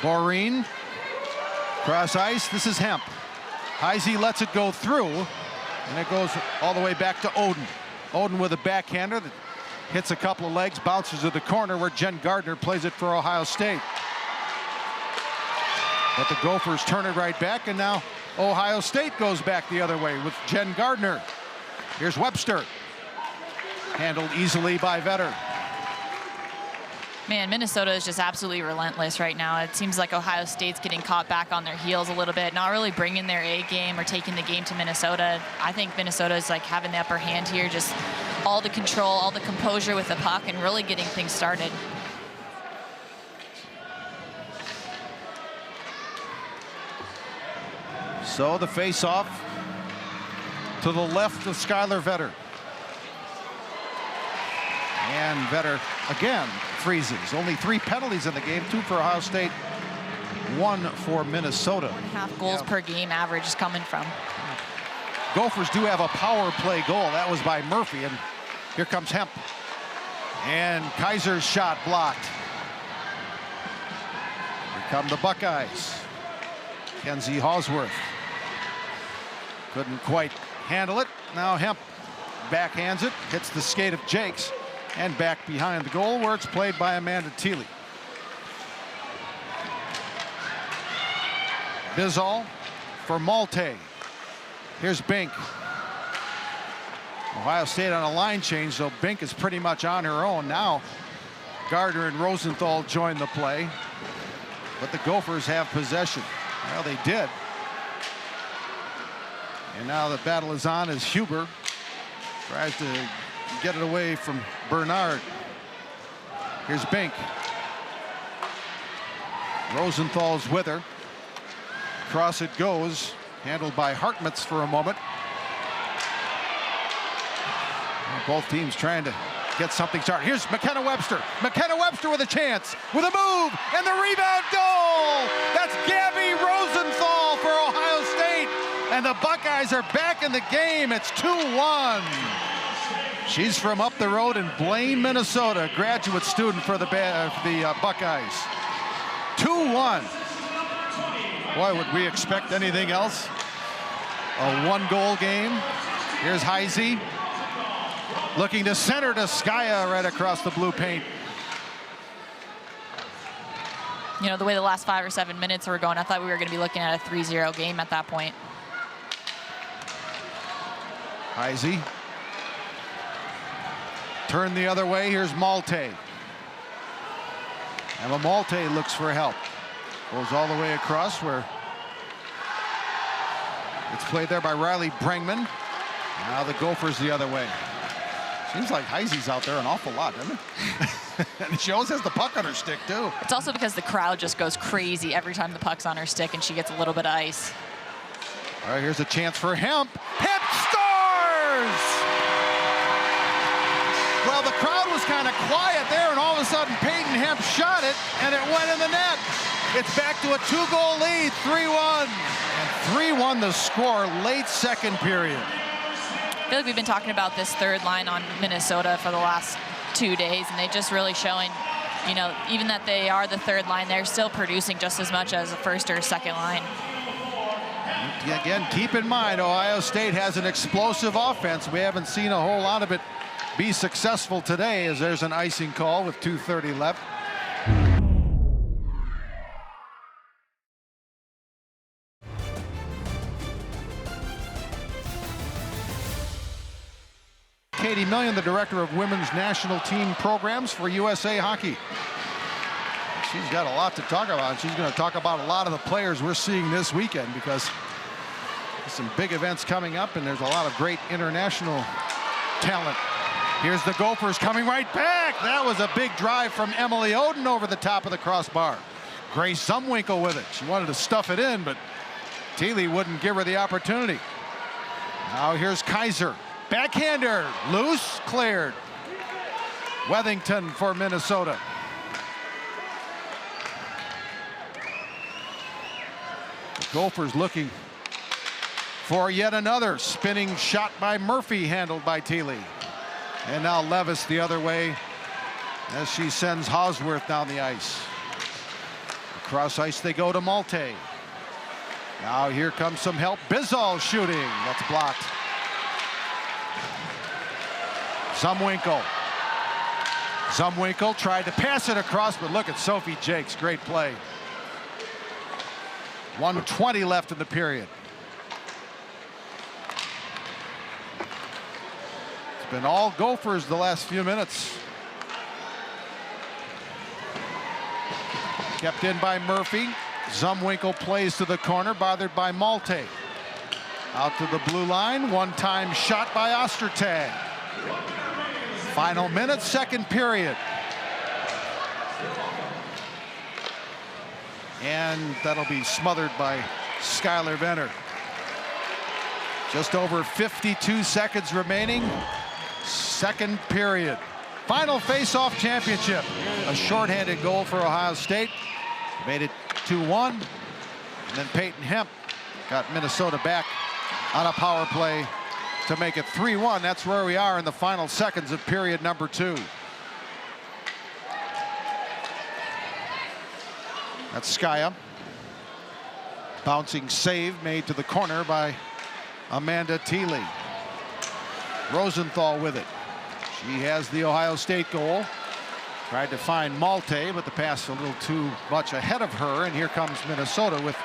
Boreen, cross ice, this is Hemp. Heisey lets it go through, and it goes all the way back to Oden. Oden with a backhander that hits a couple of legs, bounces to the corner where Jen Gardner plays it for Ohio State. But the Gophers turn it right back, and now Ohio State goes back the other way with Jen Gardner. Here's Webster. Handled easily by Vetter. Man, Minnesota is just absolutely relentless right now. It seems like Ohio State's getting caught back on their heels a little bit, not really bringing their A game or taking the game to Minnesota. I think Minnesota is like having the upper hand here, just all the control, all the composure with the puck, and really getting things started. So the face-off to the left of Skylar Vetter. And Vetter again freezes. Only 3 penalties in the game, 2 for Ohio State, 1 for Minnesota. 1.5 goals per game average is coming from. Gophers do have a power play goal. That was by Murphy, and here comes Hemp. And Kaiser's shot blocked. Here come the Buckeyes. Kenzie Hawsworth couldn't quite handle it. Now Hemp backhands it, hits the skate of Jakes, and back behind the goal where it's played by Amanda Thiele. Bizal for Malte. Here's Bink. Ohio State on a line change, so Bink is pretty much on her own. Now Gardner and Rosenthal join the play, but the Gophers have possession. Well, they did. And now the battle is on as Huber tries to get it away from Bernard. Here's Bink. Rosenthal's with her. Cross it goes, handled by Hartmutz for a moment. Both teams trying to get something started. Here's McKenna Webster. McKenna Webster with a chance, with a move, and the rebound goal! That's Gabby Rosenthal for Ohio State, and the Buckeyes are back in the game. It's 2-1. She's from up the road in Blaine, Minnesota, graduate student for the Buckeyes. 2-1. Boy, would we expect anything else? A 1-goal game. Here's Heisey. Looking to center to Skaya right across the blue paint. You know, the way the last 5 or 7 minutes were going, I thought we were going to be looking at a 3-0 game at that point. Heisey. Turn the other way. Here's Malte. Emma Malte looks for help. Goes all the way across where it's played there by Riley Brengman. Now the Gophers the other way. Seems like Heisey's out there an awful lot, doesn't it? And she always has the puck on her stick, too. It's also because the crowd just goes crazy every time the puck's on her stick and she gets a little bit of ice. All right, here's a chance for Hemp. Hemp scores! Well, the crowd was kind of quiet there, and all of a sudden Peyton Hemp shot it, and it went in the net. It's back to a 2-goal lead, 3-1. And 3-1 the score, late second period. I feel like we've been talking about this third line on Minnesota for the last 2 days, and they just really showing, you know, even that they are the third line, they're still producing just as much as the first or second line. Again, keep in mind, Ohio State has an explosive offense. We haven't seen a whole lot of it be successful today, as there's an icing call with 2:30 left. Katie Million, the director of women's national team programs for USA Hockey. She's got a lot to talk about. She's going to talk about a lot of the players we're seeing this weekend, because there's some big events coming up and there's a lot of great international talent. Here's the Gophers coming right back. That was a big drive from Emily Oden over the top of the crossbar. Grace Zumwinkle with it. She wanted to stuff it in, but Thiele wouldn't give her the opportunity. Now here's Kaiser. Backhander, loose, cleared. Wethington for Minnesota. The Gophers looking for yet another spinning shot by Murphy, handled by Thiele. And now Levis the other way as she sends Hawsworth down the ice. Across ice they go to Malte. Now here comes some help. Bizzall shooting. That's blocked. Zumwinkle tried to pass it across, but look at Sophie Jakes. Great play. 1:20 left in the period. It's been all Gophers the last few minutes. Kept in by Murphy. Zumwinkle plays to the corner, bothered by Malte. Out to the blue line. One-time shot by Ostertag. Final minute, second period. And that'll be smothered by Skylar Venner. Just over 52 seconds remaining. Second period. Final face-off championship. A shorthanded goal for Ohio State. Made it 2-1. And then Peyton Hemp got Minnesota back on a power play to make it 3-1. That's where we are in the final seconds of period number 2. That's Skaya. Bouncing save made to the corner by Amanda Thiele. Rosenthal with it. She has the Ohio State goal. Tried to find Malte, but the pass a little too much ahead of her. And here comes Minnesota with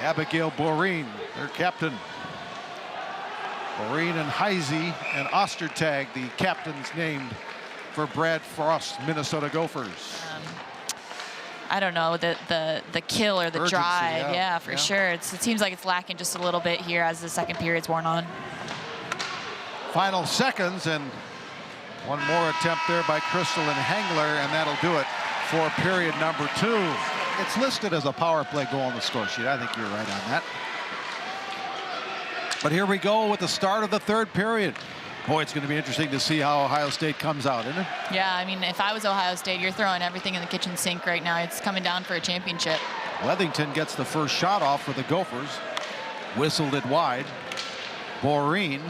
Abigail Boreen, their captain. Boreen and Heise and Ostertag, the captains named for Brad Frost Minnesota Gophers. I don't know, the kill or the Urgency, drive. yeah, For sure. It seems like it's lacking just a little bit here as the second period's worn on. Final seconds, and one more attempt there by Crystal and Hangler, and that'll do it for period number 2. It's listed as a power play goal on the score sheet. I think you're right on that. But here we go with the start of the third period. Boy, it's going to be interesting to see how Ohio State comes out, isn't it? Yeah, I mean, if I was Ohio State, you're throwing everything in the kitchen sink right now. It's coming down for a championship. Wethington gets the first shot off for the Gophers. Whistled it wide. Boreen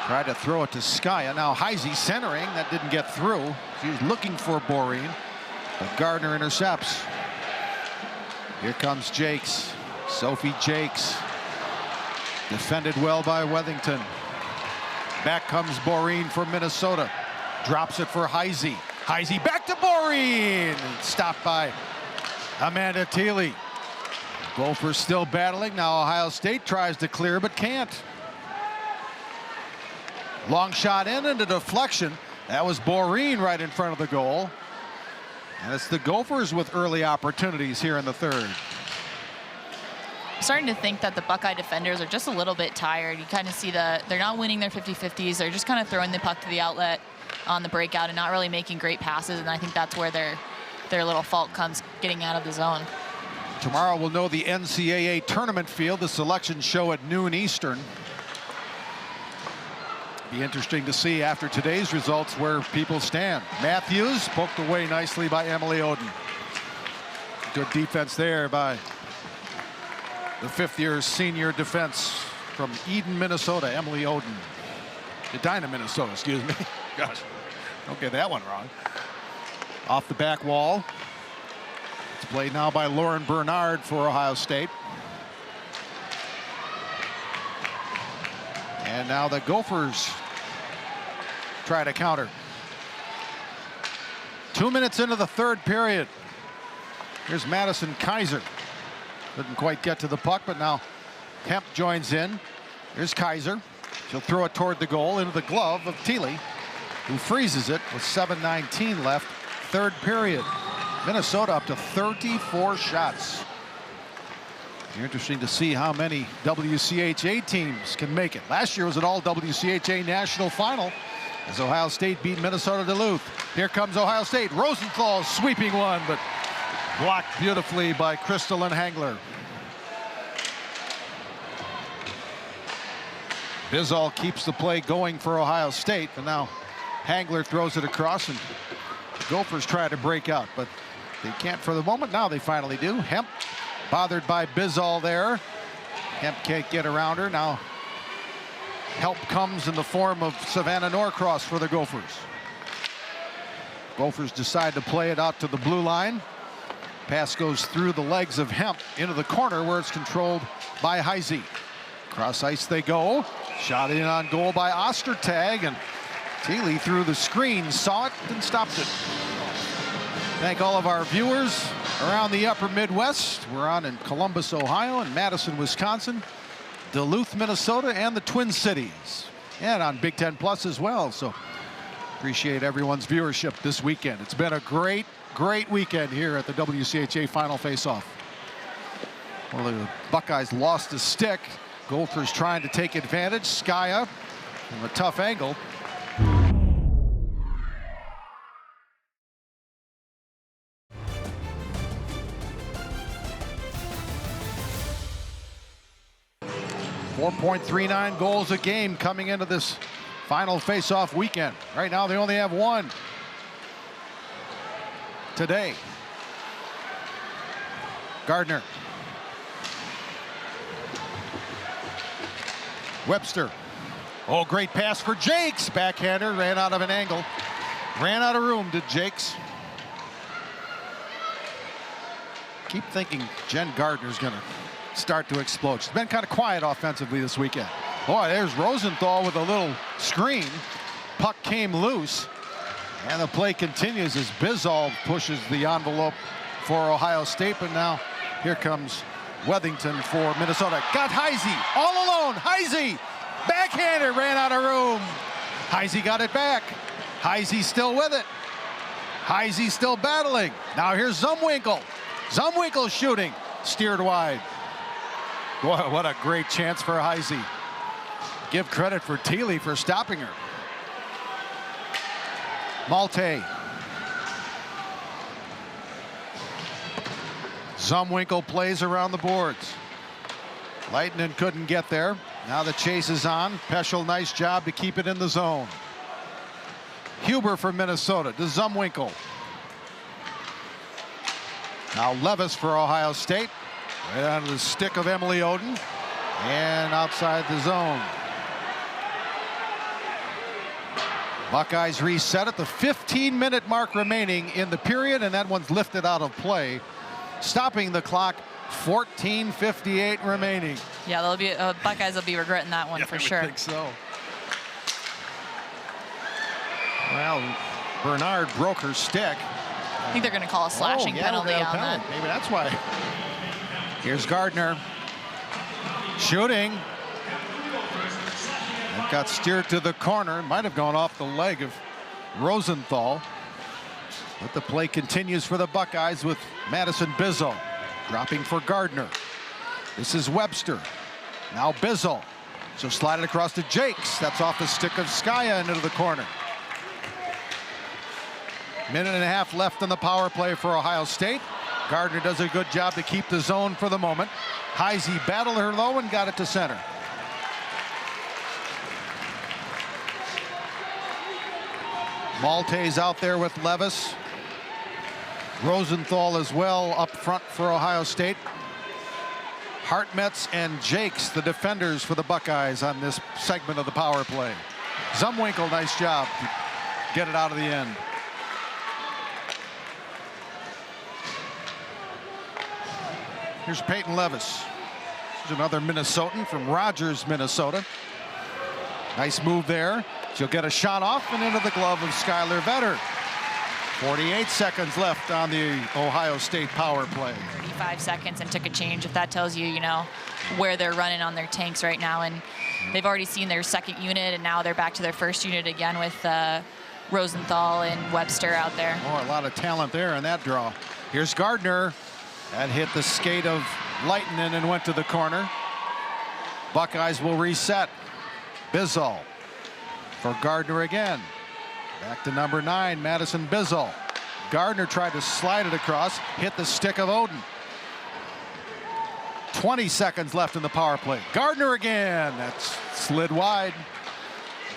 tried to throw it to Skaya. Now Heise centering. That didn't get through. She was looking for Boreen, but Gardner intercepts. Here comes Jakes. Sophie Jakes. Defended well by Wethington. Back comes Boreen for Minnesota. Drops it for Heise. Heise back to Boreen. Stopped by Amanda Thiele. Gophers still battling. Now Ohio State tries to clear but can't. Long shot in and a deflection. That was Boreen right in front of the goal. And it's the Gophers with early opportunities here in the third. I'm starting to think that the Buckeye defenders are just a little bit tired. You kind of see they're not winning their 50-50s. They're just kind of throwing the puck to the outlet on the breakout and not really making great passes. And I think that's where their little fault comes, getting out of the zone. Tomorrow we'll know the NCAA tournament field. The selection show at noon Eastern. Be interesting to see after today's results where people stand. Matthews poked away nicely by Emily Oden. Good defense there by the fifth-year senior defense from Eden, Minnesota, Emily Oden. Edina, Minnesota, excuse me. Gosh, don't get that one wrong. Off the back wall. It's played now by Lauren Bernard for Ohio State. And now the Gophers try to counter. 2 minutes into the third period. Here's Madison Kaiser. Couldn't quite get to the puck, but now Hemp joins in. Here's Kaiser. She'll throw it toward the goal into the glove of Thiele, who freezes it with 7:19 left. Third period. Minnesota up to 34 shots. Interesting to see how many WCHA teams can make it. Last year was an all WCHA national final as Ohio State beat Minnesota Duluth. Here comes Ohio State. Rosenthal sweeping one, but blocked beautifully by Crystal and Hangler. Bizzall keeps the play going for Ohio State, and now Hangler throws it across, and the Gophers try to break out, but they can't for the moment. Now they finally do. Hemp bothered by Bizzall there. Hemp can't get around her. Now help comes in the form of Savannah Norcross for the Gophers. Gophers decide to play it out to the blue line. Pass goes through the legs of Hemp into the corner where it's controlled by Heisey. Cross ice they go. Shot in on goal by Ostertag, and Thiele through the screen, saw it and stopped it. Thank all of our viewers around the upper Midwest. We're on in Columbus, Ohio, and Madison, Wisconsin, Duluth, Minnesota, and the Twin Cities, and on Big Ten Plus as well. So appreciate everyone's viewership this weekend. It's been a great weekend here at the WCHA Final Face-Off. Well, the Buckeyes lost a stick. Gophers trying to take advantage. Skaya from a tough angle. .39 goals a game coming into this final face-off weekend. Right now they only have one today. Gardner. Webster. Oh, great pass for Jakes. Backhander, ran out of an angle. Ran out of room, did Jakes. Keep thinking Jen Gardner's gonna start to explode. She's been kind of quiet offensively this weekend. Boy, there's Rosenthal with a little screen. Puck came loose. And the play continues as Bizzall pushes the envelope for Ohio State. But now here comes Wethington for Minnesota. Got Heisey all alone. Heisey, backhander, ran out of room. Heisey got it back. Heisey still with it. Heisey still battling. Now here's Zumwinkle. Zumwinkle shooting, steered wide. Boy, what a great chance for Heisey. Give credit for Thiele for stopping her. Malte. Zumwinkle plays around the boards. Lightning couldn't get there. Now the chase is on. Peschel, nice job to keep it in the zone. Huber for Minnesota to Zumwinkle. Now Levis for Ohio State. Right onto the stick of Emily Oden. And outside the zone. Buckeyes reset at the 15-minute mark remaining in the period, and that one's lifted out of play. Stopping the clock, 14:58 remaining. Yeah, they'll be Buckeyes will be regretting that one for sure. I think so. Well, Bernard broke her stick. I think they're going to call a slashing penalty on that. Maybe that's why. Here's Gardner shooting. It got steered to the corner. Might have gone off the leg of Rosenthal. But the play continues for the Buckeyes with Madison Bizzall dropping for Gardner. This is Webster. Now Bizzall. So slide it across to Jakes. That's off the stick of Skaya into the corner. Minute and a half left on the power play for Ohio State. Gardner does a good job to keep the zone for the moment. Heisey battled her low and got it to center. Malte's out there with Levis. Rosenthal as well up front for Ohio State. Hartmetz and Jakes, the defenders for the Buckeyes on this segment of the power play. Zumwinkle, nice job to get it out of the end. Here's Peyton Levis. Here's another Minnesotan from Rogers, Minnesota. Nice move there. She'll get a shot off and into the glove of Skylar Vetter. 48 seconds left on the Ohio State power play. 35 seconds and took a change. If that tells you, you know, where they're running on their tanks right now. And they've already seen their second unit, and now they're back to their first unit again with Rosenthal and Webster out there. Oh, a lot of talent there in that draw. Here's Gardner. That hit the skate of Lightning and went to the corner. Buckeyes will reset. Bizzall for Gardner again. Back to number 9, Madison Bizzall. Gardner tried to slide it across, hit the stick of Oden. 20 seconds left in the power play. Gardner again. That's slid wide.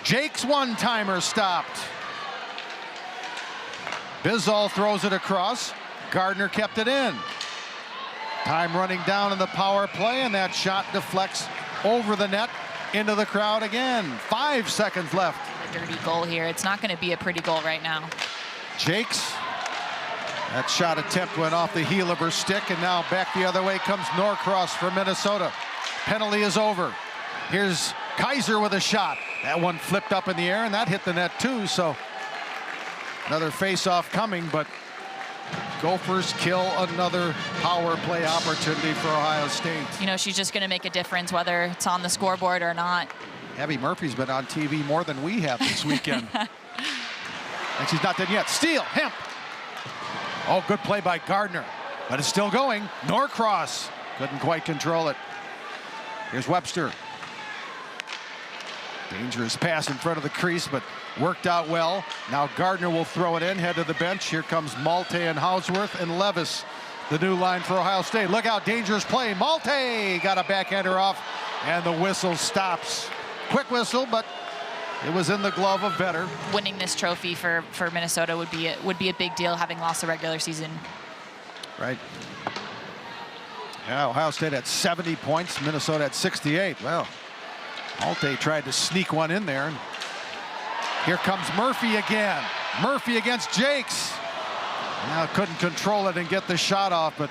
Jake's one-timer stopped. Bizzall throws it across. Gardner kept it in. Time running down in the power play, and that shot deflects over the net into the crowd again. 5 seconds left. A dirty goal here. It's not going to be a pretty goal right now. Jakes That shot attempt went off the heel of her stick, and now back the other way comes Norcross for Minnesota. Penalty is over. Here's Kaiser with a shot. That one flipped up in the air, and that hit the net too, so another face-off coming, but Gophers kill another power play opportunity for Ohio State. You know, she's just going to make a difference whether it's on the scoreboard or not. Abby Murphy's been on TV more than we have this weekend. And she's not done yet. Steal, Hemp. Oh, good play by Gardner, but it's still going. Norcross couldn't quite control it. Here's Webster. Dangerous pass in front of the crease, but worked out well. Now Gardner will throw it in, head to the bench. Here comes Malte and Hausworth and Levis, the new line for Ohio State. Look out, dangerous play. Malte got a backhander off, and the whistle stops. Quick whistle, but it was in the glove of Vetter. Winning this trophy for Minnesota would be a big deal, having lost the regular season. Right. Yeah, Ohio State had 70 points, Minnesota had 68. Well, Malte tried to sneak one in there. Here comes Murphy again. Murphy against Jakes. Now couldn't control it and get the shot off, but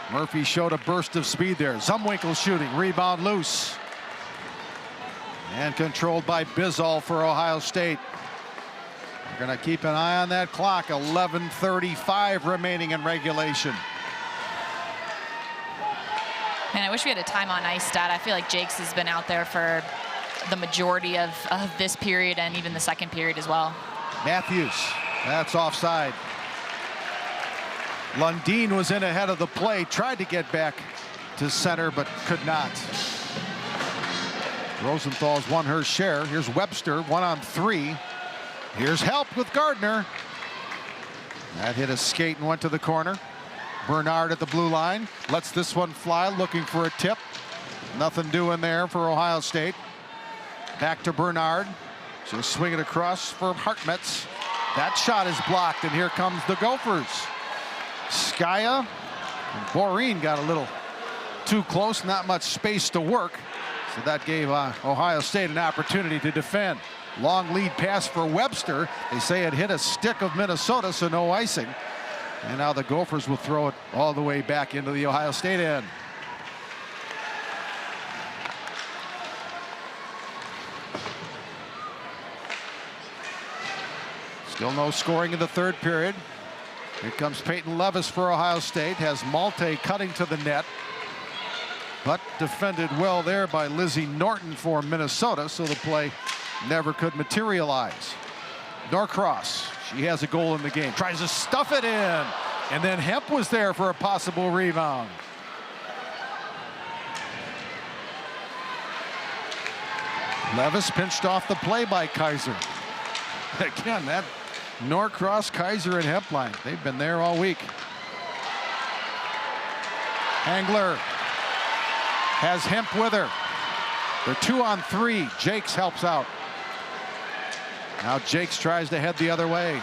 Murphy showed a burst of speed there. Zumwinkle shooting, rebound loose. And controlled by Bizzall for Ohio State. We're going to keep an eye on that clock. 11:35 remaining in regulation. Man, I wish we had a time on ice stat. I feel like Jakes has been out there for the majority of this period and even the second period as well. Matthews, that's offside. Lundeen was in ahead of the play, tried to get back to center, but could not. Rosenthal's won her share. Here's Webster, 1-on-3. Here's help with Gardner. That hit a skate and went to the corner. Bernard at the blue line, lets this one fly, looking for a tip. Nothing doing there for Ohio State. Back to Bernard. She'll swing it across for Hartmetz. That shot is blocked, and here comes the Gophers. Skaya and Boreen got a little too close, not much space to work. So that gave Ohio State an opportunity to defend. Long lead pass for Webster. They say it hit a stick of Minnesota, so no icing. And now the Gophers will throw it all the way back into the Ohio State end. Still no scoring in the third period. Here comes Peyton Levis for Ohio State. Has Malte cutting to the net. But defended well there by Lizzie Norton for Minnesota, so the play never could materialize. Norcross, she has a goal in the game. Tries to stuff it in. And then Hemp was there for a possible rebound. Levis pinched off the play by Kaiser. Again, that Norcross, Kaiser, and Hemp line, they've been there all week. Hangler has Hemp with her. They're 2-on-3. Jakes helps out. Now Jakes tries to head the other way.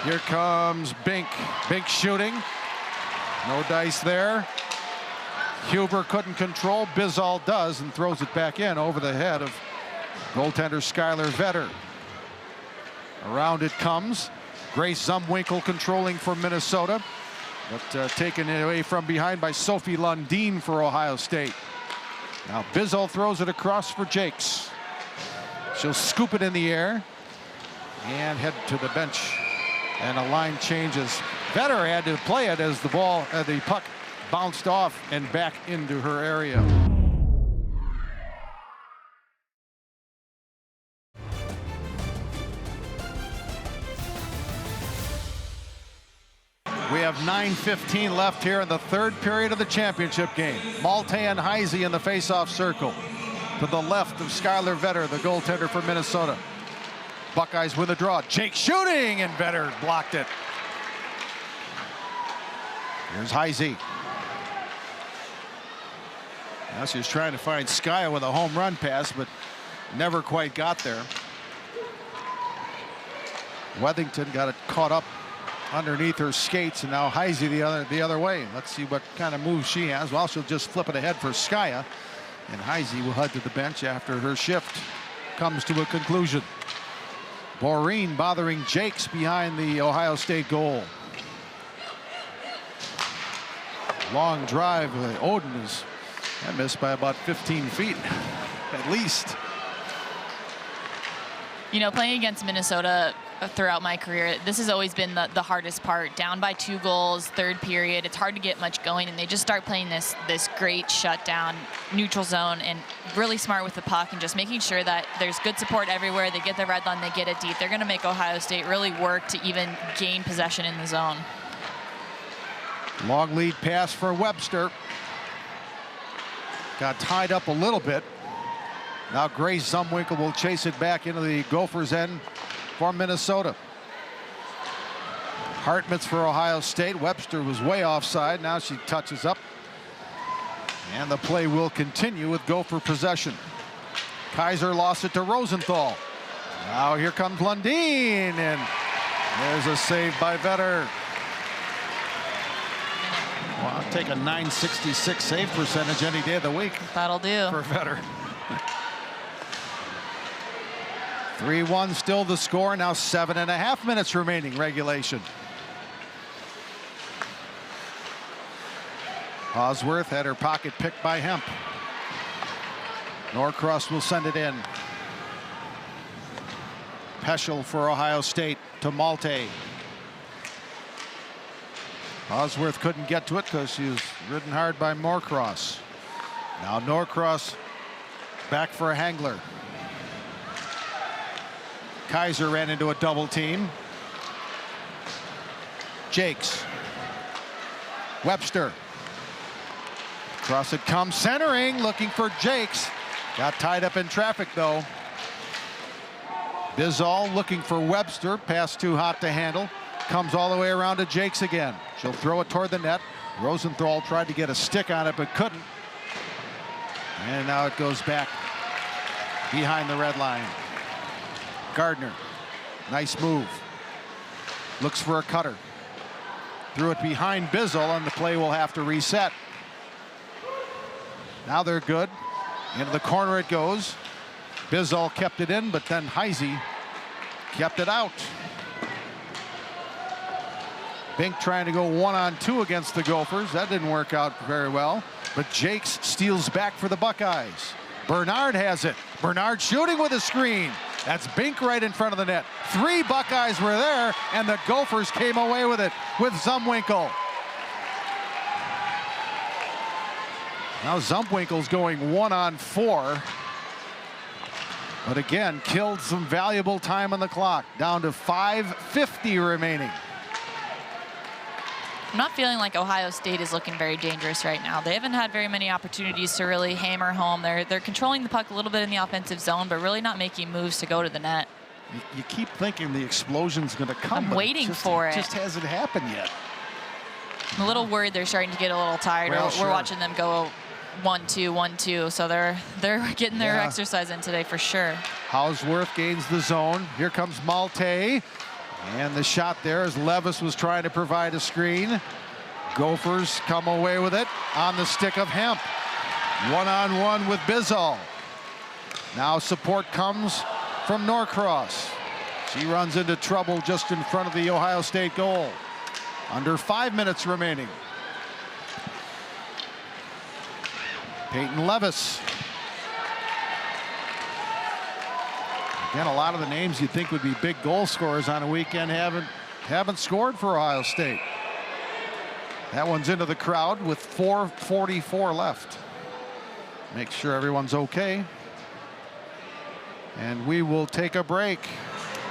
Here comes Bink. Bink shooting. No dice there. Huber couldn't control. Bizzall does and throws it back in over the head of goaltender Skylar Vetter. Around it comes. Grace Zumwinkle controlling for Minnesota, but taken away from behind by Sophie Lundeen for Ohio State. Now Bizzall throws it across for Jakes. She'll scoop it in the air and head to the bench. And a line changes. Vetter had to play it as the puck bounced off and back into her area. We have 9:15 left here in the third period of the championship game. Malte and Heise in the face-off circle. To the left of Skylar Vetter, the goaltender for Minnesota. Buckeyes win the draw. Jake shooting, and Vetter blocked it. Here's Heise. Now she's trying to find Skaya with a home run pass, but never quite got there. Wethington got it caught up underneath her skates, and now Heise the other way. Let's see what kind of move she has. Well, she'll just flip it ahead for Skaya, and Heise will head to the bench after her shift comes to a conclusion. Boreen bothering Jakes behind the Ohio State goal. Long drive. Oden is missed by about 15 feet at least. You know, playing against Minnesota throughout my career, this has always been the hardest part. Down by 2 goals, third period, it's hard to get much going, and they just start playing this great shutdown, neutral zone, and really smart with the puck and just making sure that there's good support everywhere. They get the red line, they get it deep. They're going to make Ohio State really work to even gain possession in the zone. Long lead pass for Webster. Got tied up a little bit. Now Grace Zumwinkle will chase it back into the Gophers' end for Minnesota. Hartmutz for Ohio State. Webster was way offside. Now she touches up. And the play will continue with Gopher possession. Kaiser lost it to Rosenthal. Now here comes Lundin, and there's a save by Vetter. Well, I'll take a .966 save percentage any day of the week. That'll do. For Vetter. 3-1 still the score. Now 7.5 minutes remaining regulation. Osworth had her pocket picked by Hemp. Norcross will send it in. Peschel for Ohio State to Malte. Osworth couldn't get to it because she was ridden hard by Norcross. Now Norcross back for Hangler. Kaiser ran into a double team. Jakes. Webster. Across it comes, centering, looking for Jakes. Got tied up in traffic though. Bizal looking for Webster. Pass too hot to handle. Comes all the way around to Jakes again. She'll throw it toward the net. Rosenthal tried to get a stick on it but couldn't. And now it goes back behind the red line. Gardner, nice move. Looks for a cutter. Threw it behind Bizzle, and the play will have to reset. Now they're good. Into the corner it goes. Bizzle kept it in, but then Heisey kept it out. Bink trying to go 1-on-2 against the Gophers. That didn't work out very well. But Jakes steals back for the Buckeyes. Bernard has it. Bernard shooting with a screen. That's Bink right in front of the net. 3 Buckeyes were there, and the Gophers came away with it with Zumwinkle. Now Zumwinkle's going 1-on-4. But again, killed some valuable time on the clock. Down to 5:50 remaining. I'm not feeling like Ohio State is looking very dangerous right now. They haven't had very many opportunities to really hammer home. They're controlling the puck a little bit in the offensive zone, but really not making moves to go to the net. You keep thinking the explosion's going to come. I'm waiting for it. It just hasn't happened yet. I'm a little worried they're starting to get a little tired. Well, We're watching them go 1-2, 1-2, so they're getting their exercise in today for sure. Hausworth gains the zone. Here comes Malte. And the shot there as Levis was trying to provide a screen. Gophers come away with it on the stick of Hemp. 1-on-1 with Bizzle. Now support comes from Norcross. She runs into trouble just in front of the Ohio State goal. Under 5 minutes remaining. Peyton Levis. Again, a lot of the names you'd think would be big goal scorers on a weekend haven't scored for Ohio State. That one's into the crowd with 4:44 left. Make sure everyone's okay. And we will take a break.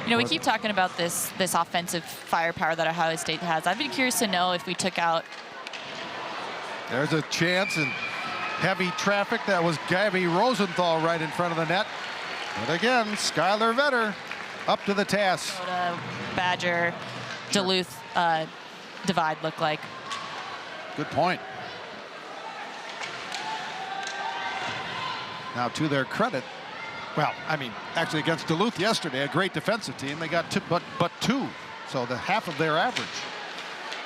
You know, we keep talking about this offensive firepower that Ohio State has. I'd be curious to know if we took out. There's a chance in heavy traffic. That was Gabby Rosenthal right in front of the net. But again, Skylar Vetter up to the task. Badger, Duluth divide look like. Good point. Now, to their credit, well, I mean, actually against Duluth yesterday, a great defensive team. They got but 2, so the half of their average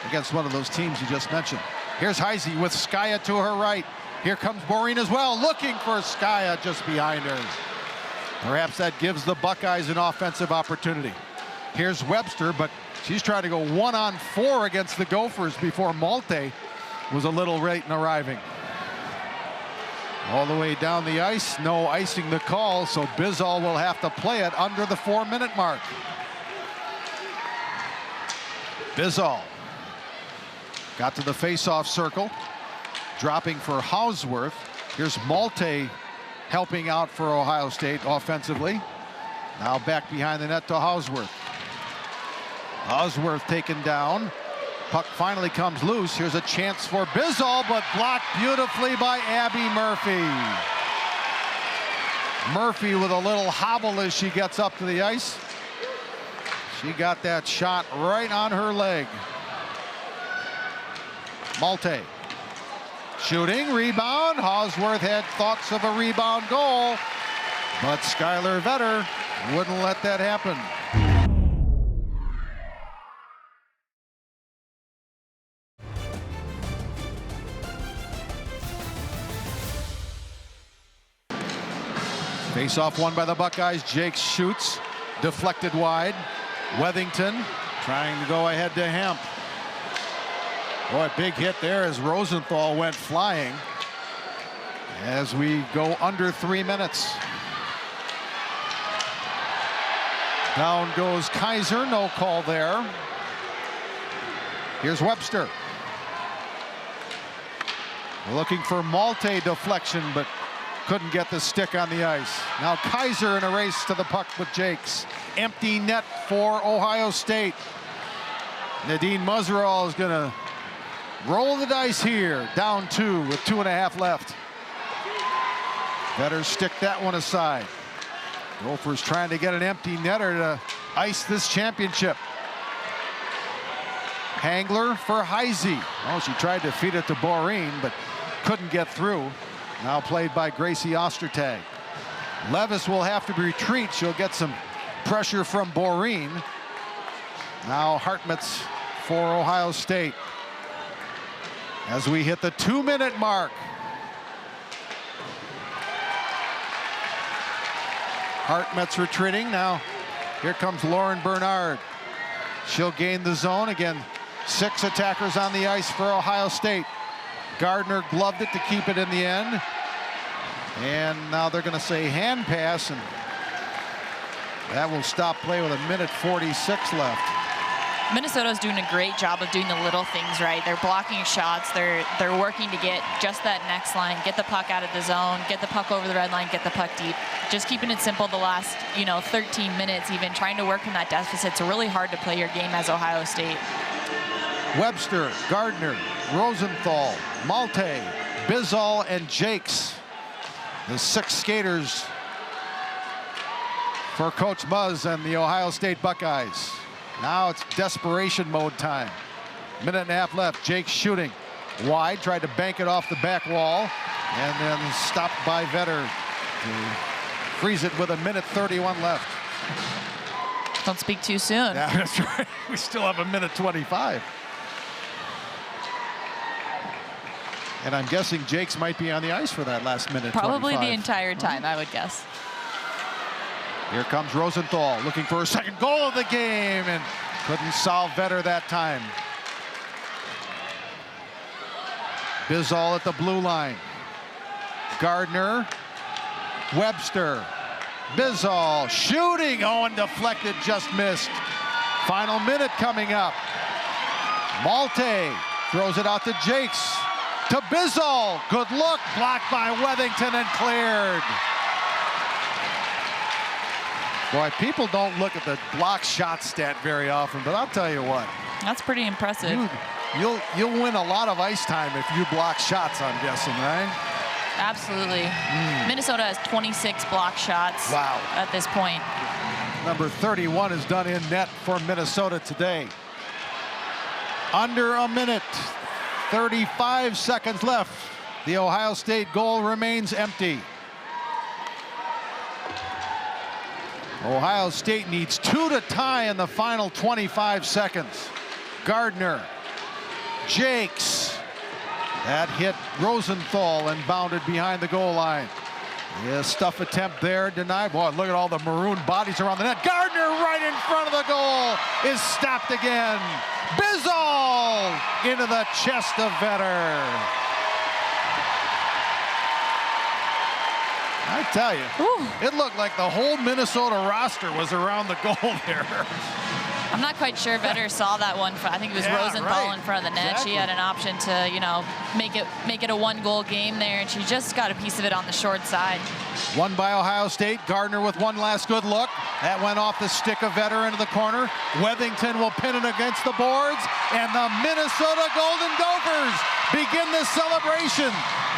against one of those teams you just mentioned. Here's Heisey with Skaya to her right. Here comes Maureen as well, looking for Skaya just behind her. Perhaps that gives the Buckeyes an offensive opportunity. Here's Webster, but she's trying to go 1-on-4 against the Gophers before Malte was a little late in arriving. All the way down the ice, no icing the call, so Bizzall will have to play it under the 4-minute mark. Bizzall got to the face-off circle, dropping for Hausworth. Here's Malte helping out for Ohio State offensively. Now back behind the net to Hausworth. Hausworth taken down. Puck finally comes loose. Here's a chance for Bizzall, but blocked beautifully by Abby Murphy. Murphy with a little hobble as she gets up to the ice. She got that shot right on her leg. Malte shooting, rebound. Hausworth had thoughts of a rebound goal, but Skylar Vetter wouldn't let that happen. Face-off won by the Buckeyes. Jakes shoots, deflected wide. Wethington trying to go ahead to Hemp. Boy, big hit there as Rosenthal went flying. As we go under 3 minutes. Down goes Kaiser, no call there. Here's Webster. Looking for Malte deflection, but couldn't get the stick on the ice. Now Kaiser in a race to the puck with Jakes. Empty net for Ohio State. Nadine Muzerall is gonna roll the dice here. Down 2 with 2.5 left. Better stick that one aside. Gophers trying to get an empty netter to ice this championship. Hangler for Heisey. Oh, she tried to feed it to Boreen, but couldn't get through. Now played by Gracie Ostertag. Levis will have to retreat. She'll get some pressure from Boreen. Now Hartmutz for Ohio State. As we hit the 2-minute mark. Hartmutz retreating. Now here comes Lauren Bernard. She'll gain the zone. Again, 6 attackers on the ice for Ohio State. Gardner gloved it to keep it in the end. And now they're going to say hand pass, and that will stop play with 1:46 left. Minnesota's doing a great job of doing the little things right. They're blocking shots. They're working to get just that next line, get the puck out of the zone, get the puck over the red line, get the puck deep. Just keeping it simple the last, 13 minutes, even trying to work in that deficit. It's really hard to play your game as Ohio State. Webster, Gardner, Rosenthal, Malte, Bizzall, and Jakes. The 6 skaters for Coach Buzz and the Ohio State Buckeyes. Now it's desperation mode time. 1.5 left. Jakes shooting wide, tried to bank it off the back wall, and then stopped by Vetter to freeze it with 1:31 left. Don't speak too soon. Yeah, that's right. We still have 1:25. And I'm guessing Jakes might be on the ice for that last minute. Probably 25. the entire time, I would guess. Here comes Rosenthal looking for a second goal of the game and couldn't solve Vetter that time. Bizzall at the blue line. Gardner, Webster, Bizzall shooting. Oh, and deflected, just missed. Final minute coming up. Malte throws it out to Jakes. To Bizzall. Good look. Blocked by Wethington and cleared. Boy, people don't look at the block shot stat very often, but I'll tell you what. That's pretty impressive. You'll win a lot of ice time if you block shots, I'm guessing, right? Absolutely. Minnesota has 26 block shots at this point. Number 31 is done in net for Minnesota today. Under a minute, 35 seconds left. The Ohio State goal remains empty. Ohio State needs 2 to tie in the final 25 seconds. Gardner, Jakes. That hit Rosenthal and bounded behind the goal line. Yeah, stuff attempt there, denied. Boy, look at all the maroon bodies around the net. Gardner right in front of the goal is stopped again. Bizzle into the chest of Vetter. I tell you, it looked like the whole Minnesota roster was around the goal there. I'm not quite sure Vetter saw that one. I think it was Rosenthal in front of the net. Exactly. She had an option to, you know, make it a one-goal game there, and she just got a piece of it on the short side. Won by Ohio State. Gardner with one last good look. That went off the stick of Vetter into the corner. Wethington will pin it against the boards, and the Minnesota Golden Gophers begin the celebration.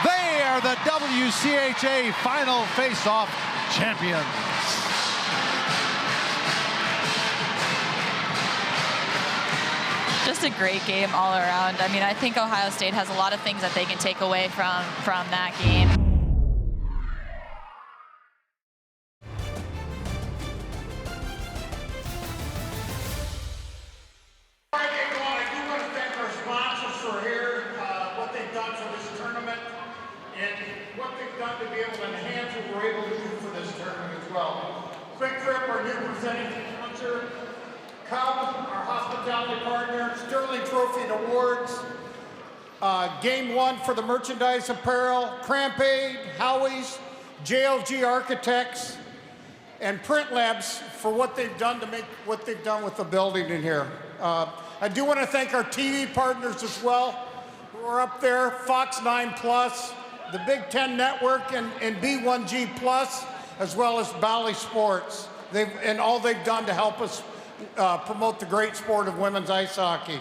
They are the WCHA Final Face-Off champions. Just a great game all around. I mean, I think Ohio State has a lot of things that they can take away from that game. To be able to enhance what we're able to do for this tournament as well. Quick Trip, our new presenting sponsor. Cub, our hospitality partner. Sterling Trophy and Awards. Game 1 for the merchandise apparel. Cramp Aid, Howie's, JLG Architects, and Print Labs for what they've done to make what they've done with the building in here. I do want to thank our TV partners as well who are up there. Fox 9 Plus. The Big Ten Network and B1G Plus, as well as Bally Sports. And all they've done to help us promote the great sport of women's ice hockey.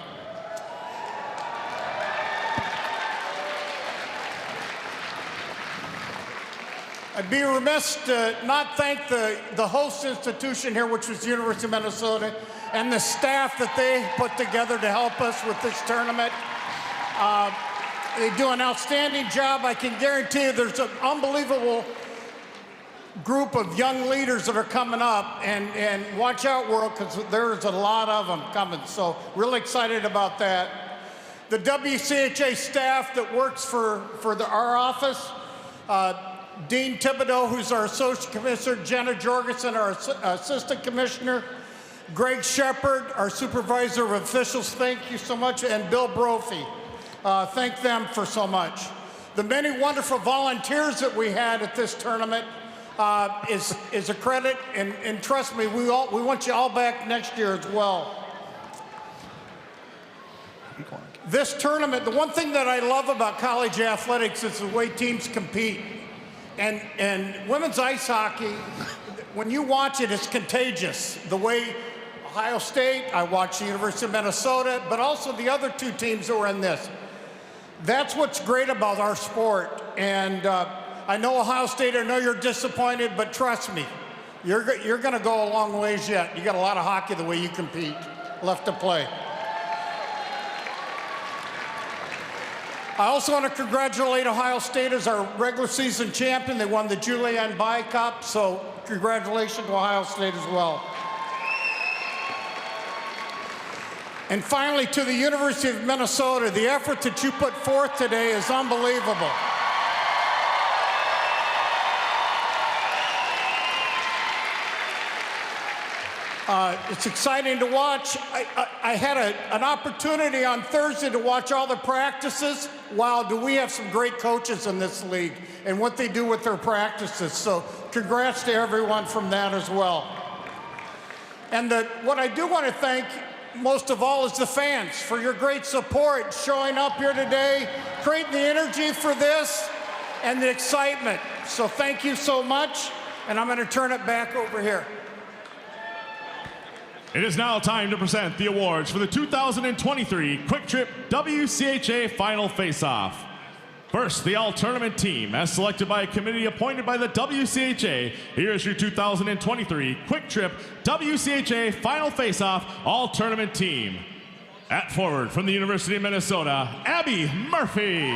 I'd be remiss to not thank the host institution here, which was the University of Minnesota, and the staff that they put together to help us with this tournament. They do an outstanding job. I can guarantee you there's an unbelievable group of young leaders that are coming up, and watch out, world, because there's a lot of them coming. So really excited about that. The WCHA staff that works for our office, Dean Thibodeau, who's our associate commissioner, Jenna Jorgensen, our assistant commissioner, Greg Shepard, our supervisor of officials, thank you so much, and Bill Brophy. Thank them for so much. The many wonderful volunteers that we had at this tournament is a credit, and trust me, we want you all back next year as well. This tournament, the one thing that I love about college athletics is the way teams compete. And women's ice hockey, when you watch it, it's contagious. The way Ohio State, I watched the University of Minnesota, but also the other two teams that were in this. That's what's great about our sport. And I know Ohio State, I know you're disappointed, but trust me, you're going to go a long ways yet. You got a lot of hockey the way you compete, left to play. I also want to congratulate Ohio State as our regular season champion. They won the Julianne Bai Cup, so congratulations to Ohio State as well. And finally, to the University of Minnesota, the effort that you put forth today is unbelievable. It's exciting to watch. I had an opportunity on Thursday to watch all the practices. Wow, do we have some great coaches in this league and what they do with their practices. So congrats to everyone from that as well. And what I do want to thank most of all is the fans for your great support, showing up here today, creating the energy for this and the excitement. So thank you so much, and I'm going to turn it back over here. It is now time to present the awards for the 2023 Quick Trip WCHA Final Face-Off. First, the all-tournament team, as selected by a committee appointed by the WCHA. Here's your 2023 Quick Trip WCHA Final Face-Off all-tournament team. At forward from the University of Minnesota, Abby Murphy.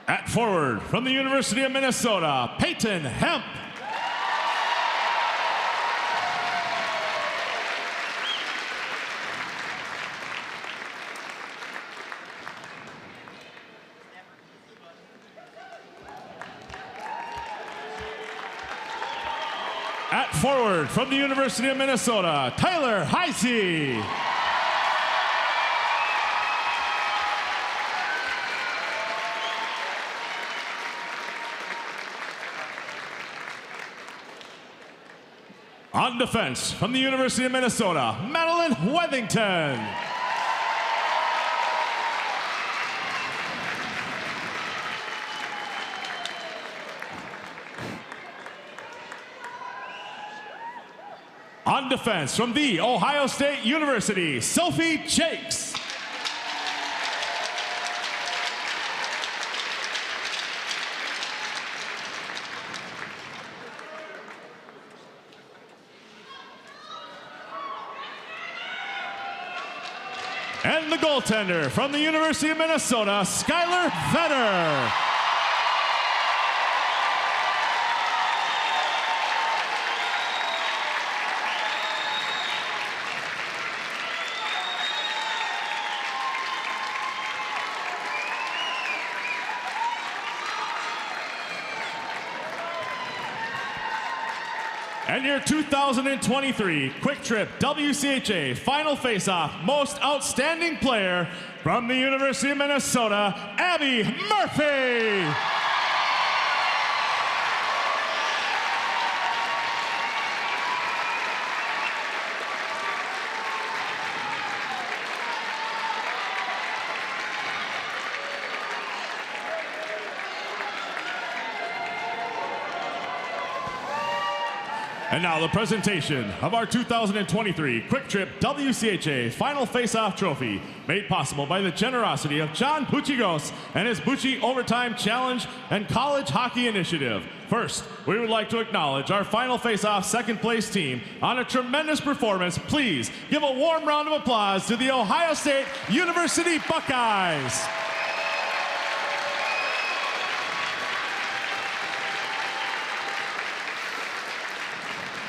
At forward from the University of Minnesota, Peyton Hemp. At forward from the University of Minnesota, Tyler Heisey. On defense from the University of Minnesota, Madeline Wethington. On defense from the Ohio State University, Sophie Jakes. And the goaltender from the University of Minnesota, Skylar Vetter. And your 2023 Quick Trip WCHA Final Faceoff Most Outstanding Player from the University of Minnesota, Abby Murphy. And now the presentation of our 2023 Quick Trip WCHA Final Faceoff Trophy, made possible by the generosity of John Bucigos and his Bucci Overtime Challenge and College Hockey Initiative. First, we would like to acknowledge our Final Faceoff second place team on a tremendous performance. Please give a warm round of applause to the Ohio State University Buckeyes.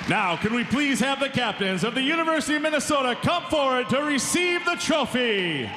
Now, can we please have the captains of the University of Minnesota come forward to receive the trophy?